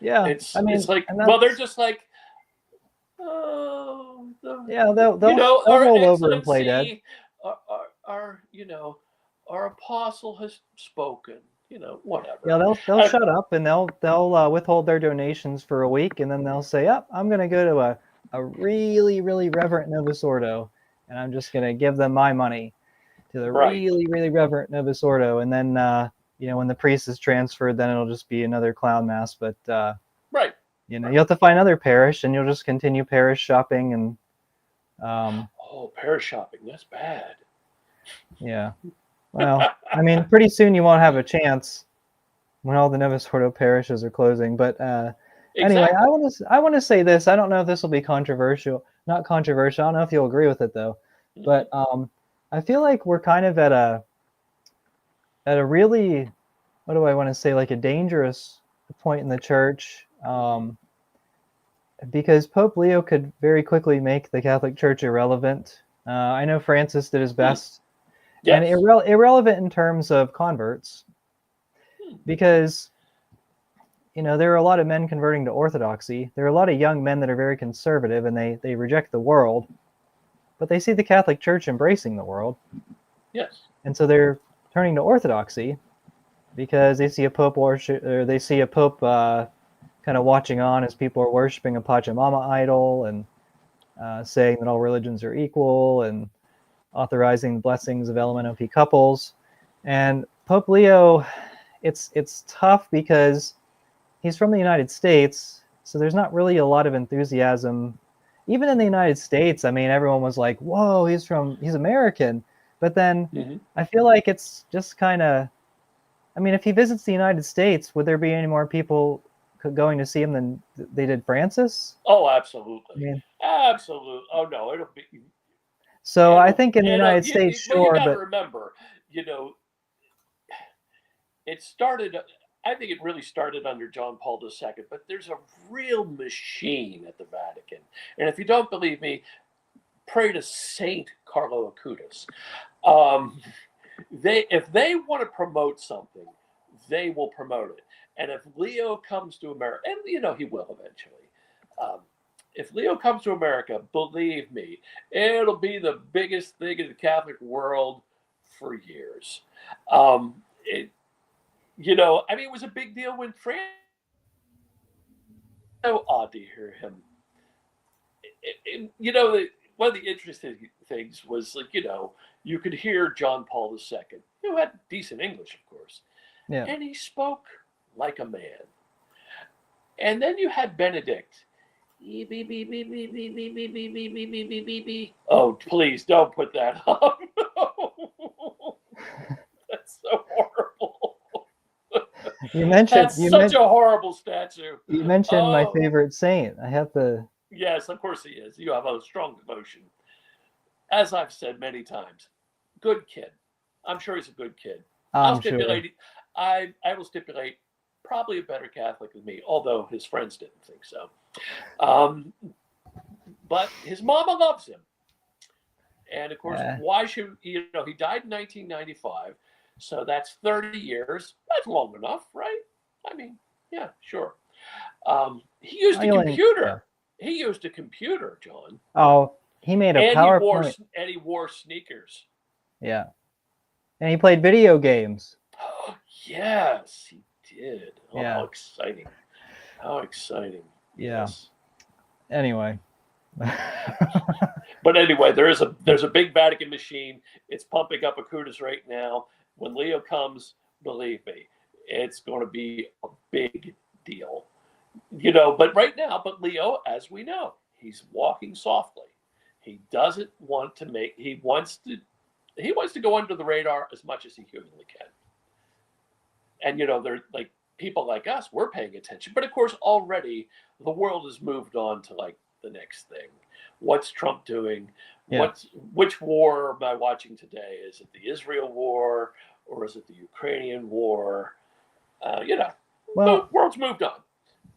yeah. I It's mean, like, and well, they're that's just like, oh, yeah. They'll our roll over and play dead. excellency, our apostle has spoken, Yeah, whatever. they'll And, shut up and they'll withhold their donations for a week, and then they'll say, "Up, I'm going to go to a really reverent Novus Ordo, and I'm just going to give them my money to the right, really reverent Novus Ordo." And then when the priest is transferred, then it'll just be another clown mass. But right, you right. have to find another parish, and you'll just continue parish shopping, and Oh, parish shopping, that's bad. yeah. Well, I mean, pretty soon you won't have a chance when all the Novus Ordo parishes are closing. But anyway, Exactly. I want to say this. I don't know if this will be controversial. Not controversial. I don't know if you'll agree with it though. Hmm. But I feel like we're kind of at a really, what do I want to say, like a dangerous point in the church, because Pope Leo could very quickly make the Catholic Church irrelevant. I know Francis did his Hmm. best, and Yes. irrelevant in terms of converts, Hmm. because there are a lot of men converting to Orthodoxy. There are a lot of young men that are very conservative and they reject the world, but they see the Catholic Church embracing the world. Yes. And so they're turning to Orthodoxy because they see a pope worship, or they see a pope kind of watching on as people are worshiping a Pachamama idol and saying that all religions are equal and authorizing the blessings of LMNOP couples. And Pope Leo, it's tough because he's from the United States, so there's not really a lot of enthusiasm. Even in the United States, I mean, everyone was like, "Whoa, he's American." But then Hmm. I feel like it's just kind of, I mean, if he visits the United States, would there be any more people going to see him than they did Francis? Oh, I absolutely. mean, Absolutely. Oh no, so I think in the United States, well, you sure, got to but remember, you know, it started, I think it really started under John Paul II, but there's a real machine at the Vatican. And if you don't believe me, pray to Saint Carlo Acutis. Um, if they want to promote something, they will promote it. And if Leo comes to America, and he will eventually, um, if Leo comes to America, believe me, it'll be the biggest thing in the Catholic world for years. It, I mean, it was a big deal when France. So odd to hear him. One of the interesting things was, like, you could hear John Paul II, who had decent English, of course, yeah. and he spoke like a man. And then you had Benedict. Oh, please don't put that up. That's so horrible. You mentioned That's you such meant a horrible statue. you mentioned my Oh, favorite saint. I have to. yes, of course he is. You have a strong devotion. As I've said many times, good kid. I'm sure he's a good kid. I'll I'm sure. stipulate. I will stipulate probably a better Catholic than me, although his friends didn't think so. Um, but his mama loves him. And of course, Yeah. why should, he died in 1995. So that's 30 years. That's long enough, right? I mean, yeah, sure. He used a Yeah. computer. He used a computer, John. Oh, he made a And PowerPoint. he wore sneakers. Yeah. And he played video games. Yes, he did. Oh, Yeah. how exciting. How exciting. Yeah. Yes. Anyway. But anyway, there's a big Vatican machine. It's pumping up Acutis right now. When Leo comes, believe me, it's going to be a big deal. But right now, but Leo, as we know, he's walking softly. He doesn't want to make. He wants to go under the radar as much as he humanly can. And they're like people like us. We're paying attention, but of course, already the world has moved on to like the next thing. What's Trump doing? Yeah. Which war am I watching today? Is it the Israel war or is it the Ukrainian war? Well, the world's moved on.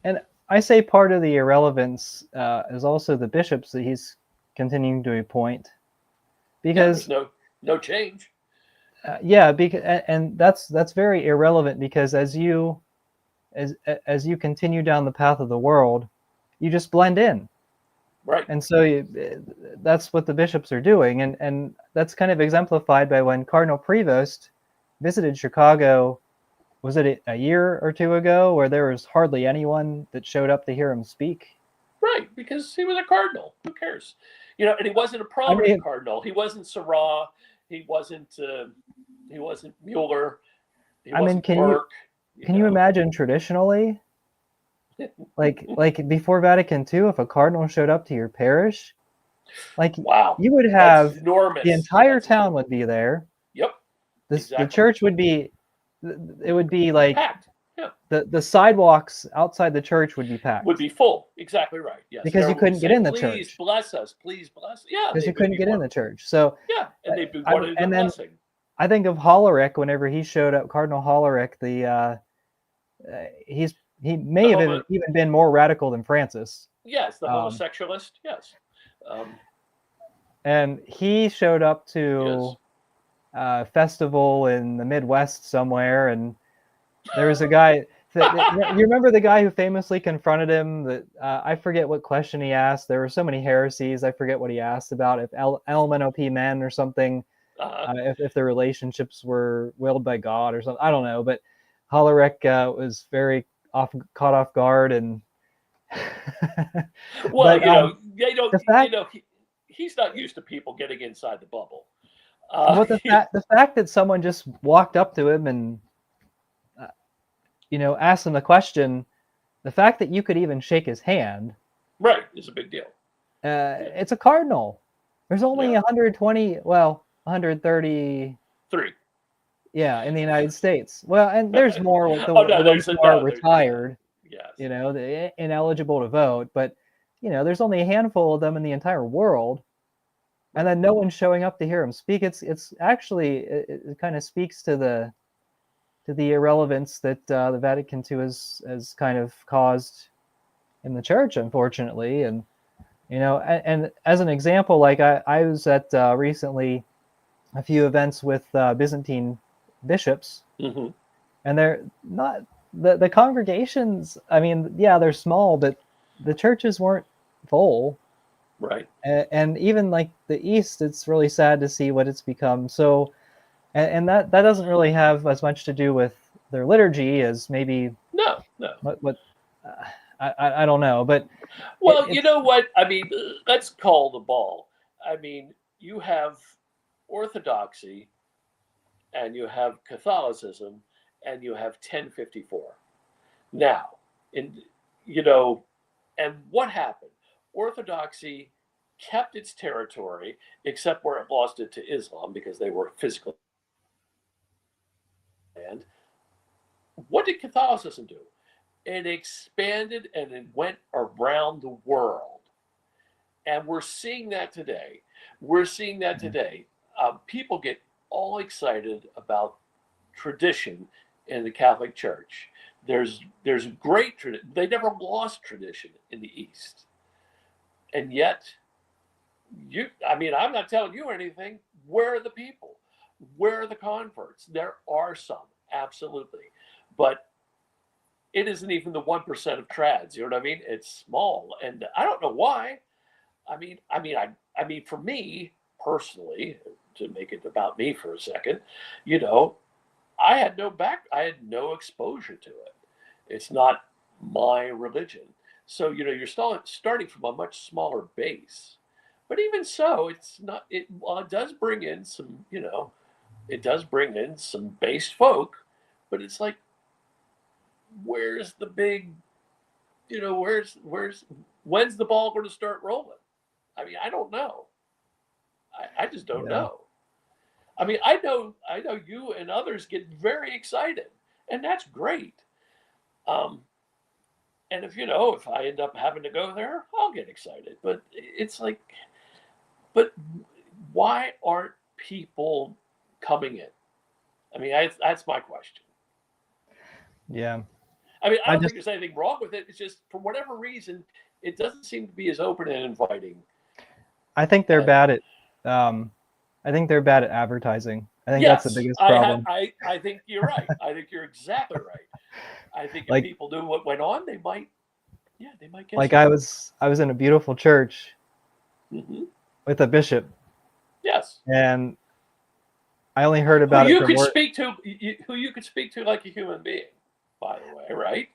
And I say part of the irrelevance is also the bishops that he's continuing to appoint, because no change. Because and that's very irrelevant, because as you continue down the path of the world, you just blend in. Right. And so that's what the bishops are doing. And that's kind of exemplified by when Cardinal Prevost visited Chicago, was it a year or two ago, where there was hardly anyone that showed up to hear him speak? Right, because he was a cardinal. Who cares? And he wasn't a prominent cardinal. He wasn't Syrah. He wasn't Mueller. He wasn't Burke. Can you imagine traditionally? like before Vatican II, if a cardinal showed up to your parish, wow, you would have enormous. The entire town would be there. Yep. The church would be, it would be like packed. Yeah. The sidewalks outside the church would be packed. Would be full. Exactly right. Yes. Because you couldn't get in the church. Please bless us. Please bless. Yeah. Because you couldn't get in the church. So yeah, and they'd be wanting the blessing. I think of Hollerich whenever he showed up, Cardinal Hollerich. He may have even been more radical than Francis. Yes, the homosexualist. Yes. And he showed up to a festival in the Midwest somewhere, and there was a guy. You remember the guy who famously confronted him? That I forget what question he asked. There were so many heresies. I forget what he asked about, if LMNOP men or something. If their relationships were willed by God or something, I don't know. But Hollerich was very caught off guard, and well, he's not used to people getting inside the bubble. But the fact that someone just walked up to him and asked him the question, the fact that you could even shake his hand, right, is a big deal. It's a cardinal. There's only 120. Well. 133. Yeah, in the United States. Well, and there's more with the ones who are retired. Yes. Ineligible to vote, but there's only a handful of them in the entire world, and then no one's showing up to hear him speak. It's actually it kind of speaks to the irrelevance that the Vatican II has kind of caused in the church, unfortunately. And and as an example, like I was at recently a few events with Byzantine bishops, mm-hmm. and they're not the congregations. I mean, yeah, they're small, but the churches weren't full. Right. And even like the East, it's really sad to see what it's become. So, and that doesn't really have as much to do with their liturgy as maybe no. What I don't know, but well, you know what? I mean, let's call the ball. I mean, you have Orthodoxy, and you have Catholicism, and you have 1054. Now, and what happened? Orthodoxy kept its territory, except where it lost it to Islam because they were physically. And what did Catholicism do? It expanded and it went around the world. And we're seeing that today. People get all excited about tradition in the Catholic Church. there's great tradition. They never lost tradition in the East, and yet I mean, I'm not telling you anything. Where are the people? Where are the converts? There are some, absolutely, but it isn't even the 1% of trads. You know what I mean? It's small, and I don't know why. I mean, for me personally, to make it about me for a second, you know, I had no exposure to it. It's not my religion. So, you're still starting from a much smaller base. But even so, it's not it well, it does bring in some, it does bring in some base folk, but it's like, where's the big, when's the ball going to start rolling? I mean, I don't know. I just don't Yeah. know. I mean, I know you and others get very excited, and that's great. Um, and if I end up having to go there, I'll get excited. But it's like, but why aren't people coming in? I mean, that's my question. Yeah. I mean, I I don't think just there's anything wrong with it. It's just for whatever reason, it doesn't seem to be as open and inviting. I think they're Uh, bad at um I think they're bad at advertising. I think that's the yes, biggest problem. I think you're right. I think you're exactly right. I think if Like people knew what went on, they might get like some. I was in a beautiful church Hmm. with a bishop, Yes, and I only heard who about it you from could work. speak to, who you could speak to like a human being. By the way, right?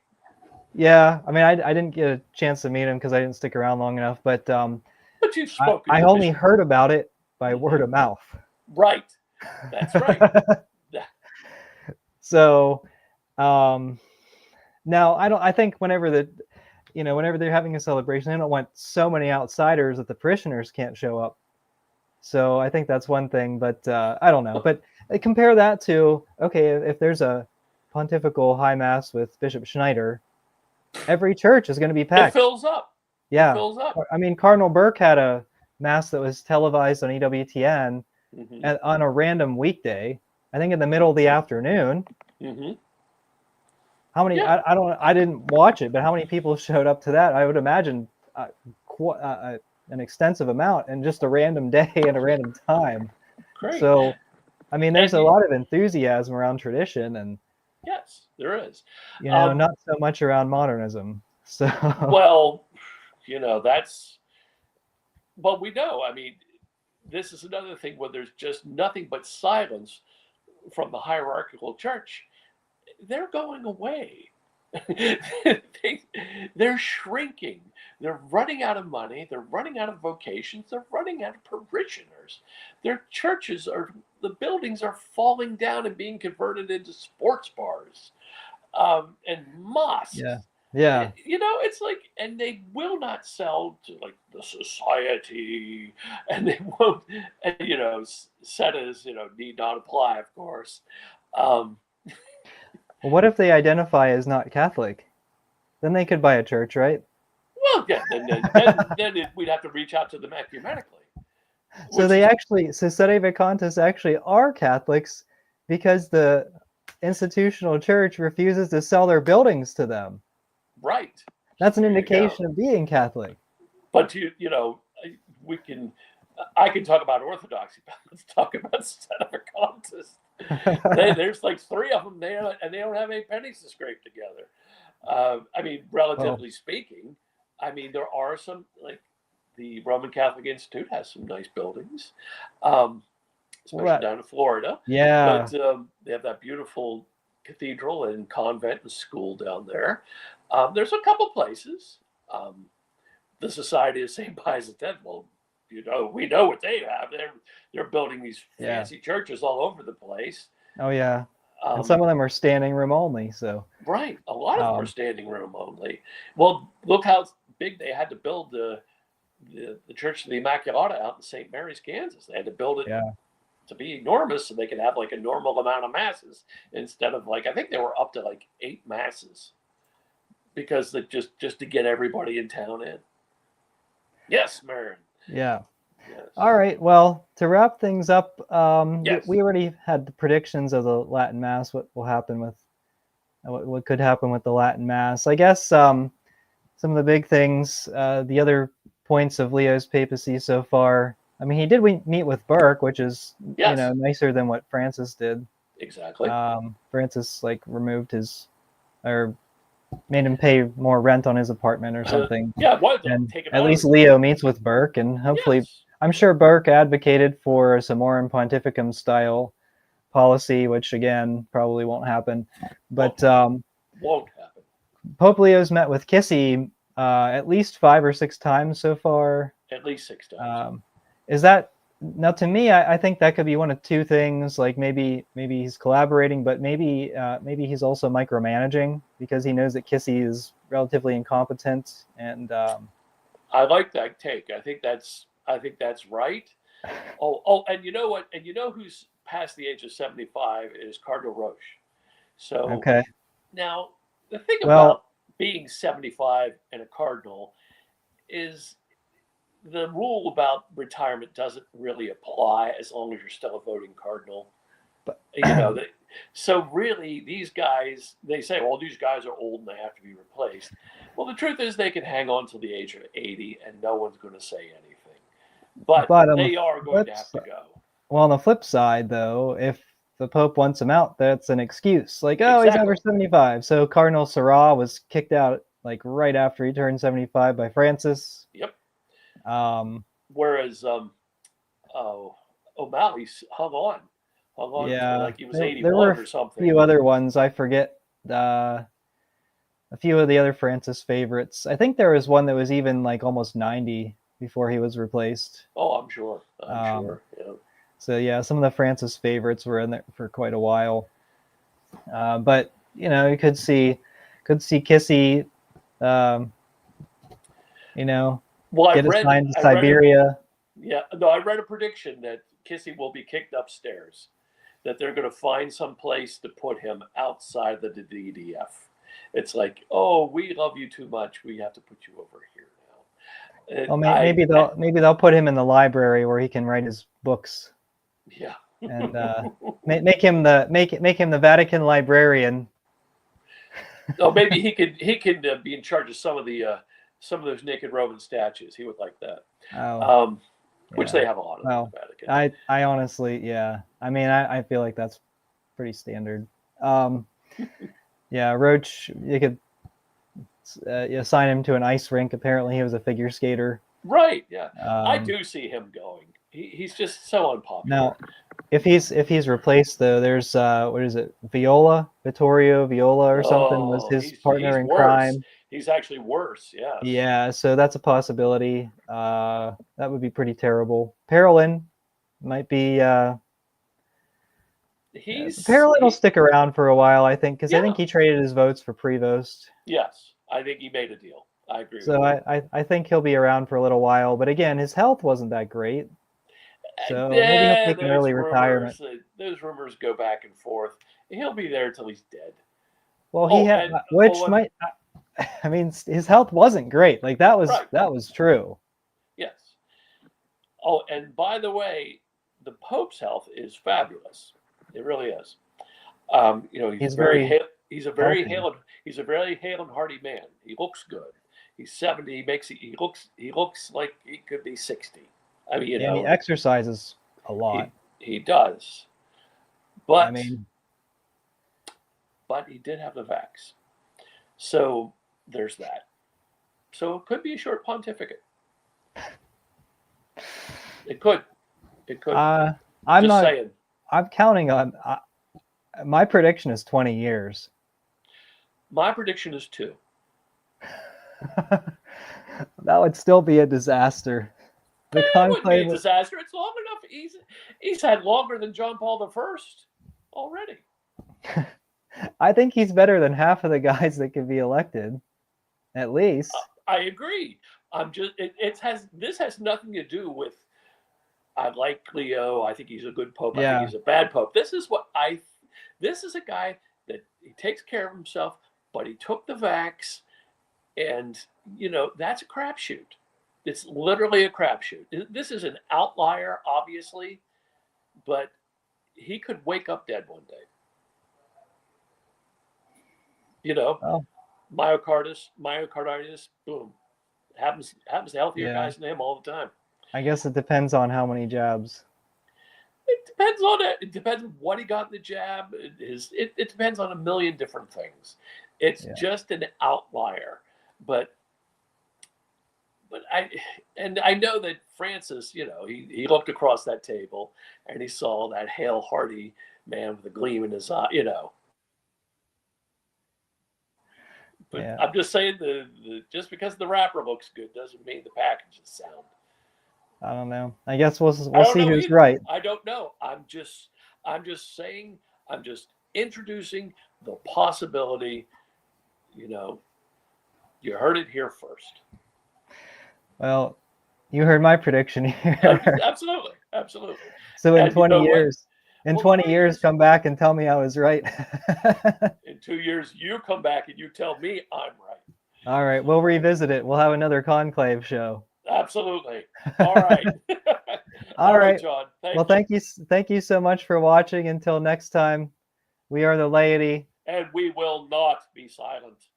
Yeah, I mean, I didn't get a chance to meet him because I didn't stick around long enough, but But you've I, spoken I to only Bishop. heard about it by word Hmm. of mouth. Right. That's right. So um, now I think whenever they're having a celebration, they don't want so many outsiders that the parishioners can't show up. So I think that's one thing, but I don't know. But compare that to, okay, if there's a pontifical high mass with Bishop Schneider, every church is going to be It packed. fills up. It Yeah. fills up. I mean, Cardinal Burke had a mass that was televised on EWTN Hmm. on a random weekday, I think in the middle of the afternoon. Hmm. How many? Yeah. I didn't watch it, but how many people showed up to that? I would imagine an extensive amount, and just a random day and a random time. Great. So, I mean, there's And a lot of enthusiasm around tradition, and yes, there is. Um, not so much around modernism. So, well, that's well, we know. I mean, this is another thing where there's just nothing but silence from the hierarchical church. They're going away. they, they're shrinking. They're running out of money. They're running out of vocations. They're running out of parishioners. Their churches the buildings are falling down and being converted into sports bars, and yeah, mosques. yeah. It's like, and they will not sell to like the society, and they won't, and set as need not apply, of course. Um, Well, what if they identify as not Catholic? Then they could buy a church, right? well, yeah, then we'd have to reach out to them ecumenically, So which they is actually, so Sede Vacantes actually are Catholics because the institutional church refuses to sell their buildings to them. right. That's an There you go. indication of being Catholic. But we can. I can talk about orthodoxy, but let's talk about Sedevacantists. There's like three of them there, and they don't have any pennies to scrape together. I mean, Well, relatively speaking, I mean there are some, like the Roman Catholic Institute has some nice buildings, um, especially what? down in Florida. Yeah, But they have that beautiful cathedral and convent and school down there. There's a couple places. Um, the Society of St. Pius X. Well, we know what they have. They're building these yeah. fancy churches all over the place. Oh, yeah. And some Um, of them are standing room only. So, right, a lot of them are um, standing room only. Well, look how big they had to build the Church of the Immaculata out in St. Mary's, Kansas. They had to build it yeah. to be enormous so they could have like a normal amount of masses instead of like I think they were up to like 8 masses because just to get everybody in town in. Yes, Marin. Yeah. Yes. All right. Well, to wrap things up, Yes. we already had the predictions of the Latin Mass, what will happen with what could happen with the Latin Mass. I guess some of the big things, the other points of Leo's papacy so far. I mean, he did meet with Burke, which is Yes, nicer than what Francis did. exactly. Francis like removed his or made him pay more rent on his apartment or something. Yeah, why don't And take him at out of least his Leo apartment? meets with Burke, and hopefully, Yes. I'm sure Burke advocated for a Summorum Pontificum style policy, which again probably won't happen. But Won't happen. Pope Leo's met with Kissy at least 5 or 6 times so far. At least 6 times. Is that now to me? I think that could be one of two things. Like maybe he's collaborating, but maybe he's also micromanaging because he knows that Kissy is relatively incompetent. And I like that take. I think that's right. Oh, and you know what? And you know who's past the age of 75 is Cardinal Roche. So okay, now the thing well, about being 75 and a cardinal is the rule about retirement doesn't really apply as long as you're still a voting cardinal. but So really, these guys, they say, well, these guys are old and they have to be replaced. Well, the truth is they can hang on till the age of 80 and no one's going to say anything. But on the they are going to have to go. well, on the flip side, though, if the Pope wants him out, that's an excuse. Like, oh, he's over Exactly. 75. So Cardinal Sarah was kicked out like right after he turned 75 by Francis. Yep. Um, Whereas O'Malley hung on yeah, until like he was there 81 were or a something. few other ones. I forget a few of the other Francis favorites. I think there was one that was even like almost 90 before he was replaced. Oh, I'm sure. I'm sure. Yeah. So yeah, some of the Francis favorites were in there for quite a while. But you could see Kissy, um, Well, get assigned to Siberia. I read a prediction that Kissy will be kicked upstairs, that they're going to find some place to put him outside the DDF. It's like, oh, we love you too much. We have to put you over here now. Well, maybe they'll put him in the library where he can write his books. Yeah. And make him the Vatican librarian. Oh, maybe he could be in charge of some of those naked Roman statues. He would like that. Which they have a lot of in the Vatican. I honestly, yeah. I mean, I feel like that's pretty standard. Yeah, Roach, you could assign him to an ice rink. Apparently, he was a figure skater. Right. Yeah, I do see him going. He's just so unpopular. Now, if he's replaced though, there's what is it, Vittorio Viola or something was his partner in crime. He's actually worse. Yeah. Yeah, so that's a possibility. That would be pretty terrible. Parolin might be. Parolin will stick around for a while, I think, because I think he traded his votes for Prevost. Yes, I think he made a deal. I agree. So I think he'll be around for a little while, but again, his health wasn't that great. So maybe he'll take an early retirement. Those rumors go back and forth. He'll be there till he's dead. Well, might. I mean, his health wasn't great. Like that was true. Yes. Oh, and by the way, the Pope's health is fabulous. It really is. He's a very hale and hearty man. He looks good. He's 70. He looks like he could be 60. I mean, he exercises a lot. He does. But but he did have the vax. So there's that. So it could be a short pontificate. It could. I'm not saying. I'm counting on. My prediction is 20 years. My prediction is 2. That would still be a disaster. It would be a disaster. It's long enough. He's had longer than John Paul I already. I think he's better than half of the guys that can be elected, at least. I agree. This has nothing to do with. I like Leo. I think he's a good pope. I think he's a bad pope. This is a guy that he takes care of himself, but he took the vax, and that's a crapshoot. It's literally a crapshoot. This is an outlier, obviously, but he could wake up dead one day. You know, Oh, myocarditis, boom, happens to healthier yeah. guys than him all the time. I guess it depends on how many jabs. It depends on it. It depends on what he got in the jab. It depends on a million different things. It's Yeah. just an outlier, but I know that Francis, he looked across that table and he saw that hale hearty man with a gleam in his eye. But Yeah. I'm just saying just because the wrapper looks good doesn't mean the package is sound. I don't know. I guess we'll I don't see know who's either. right. I don't know. I'm just saying. I'm just introducing the possibility. You heard it here first. Well, you heard my prediction here. Absolutely, absolutely. So in And you 20 know what? years, in Well, 20 20 years, years. come back and tell me I was right. In 2 years, you come back and you tell me I'm right. All right, we'll revisit it. We'll have another conclave show. Absolutely. All right. All All right, right. John. Well, Thank you. thank you so much for watching. Until next time, we are the laity. And we will not be silent.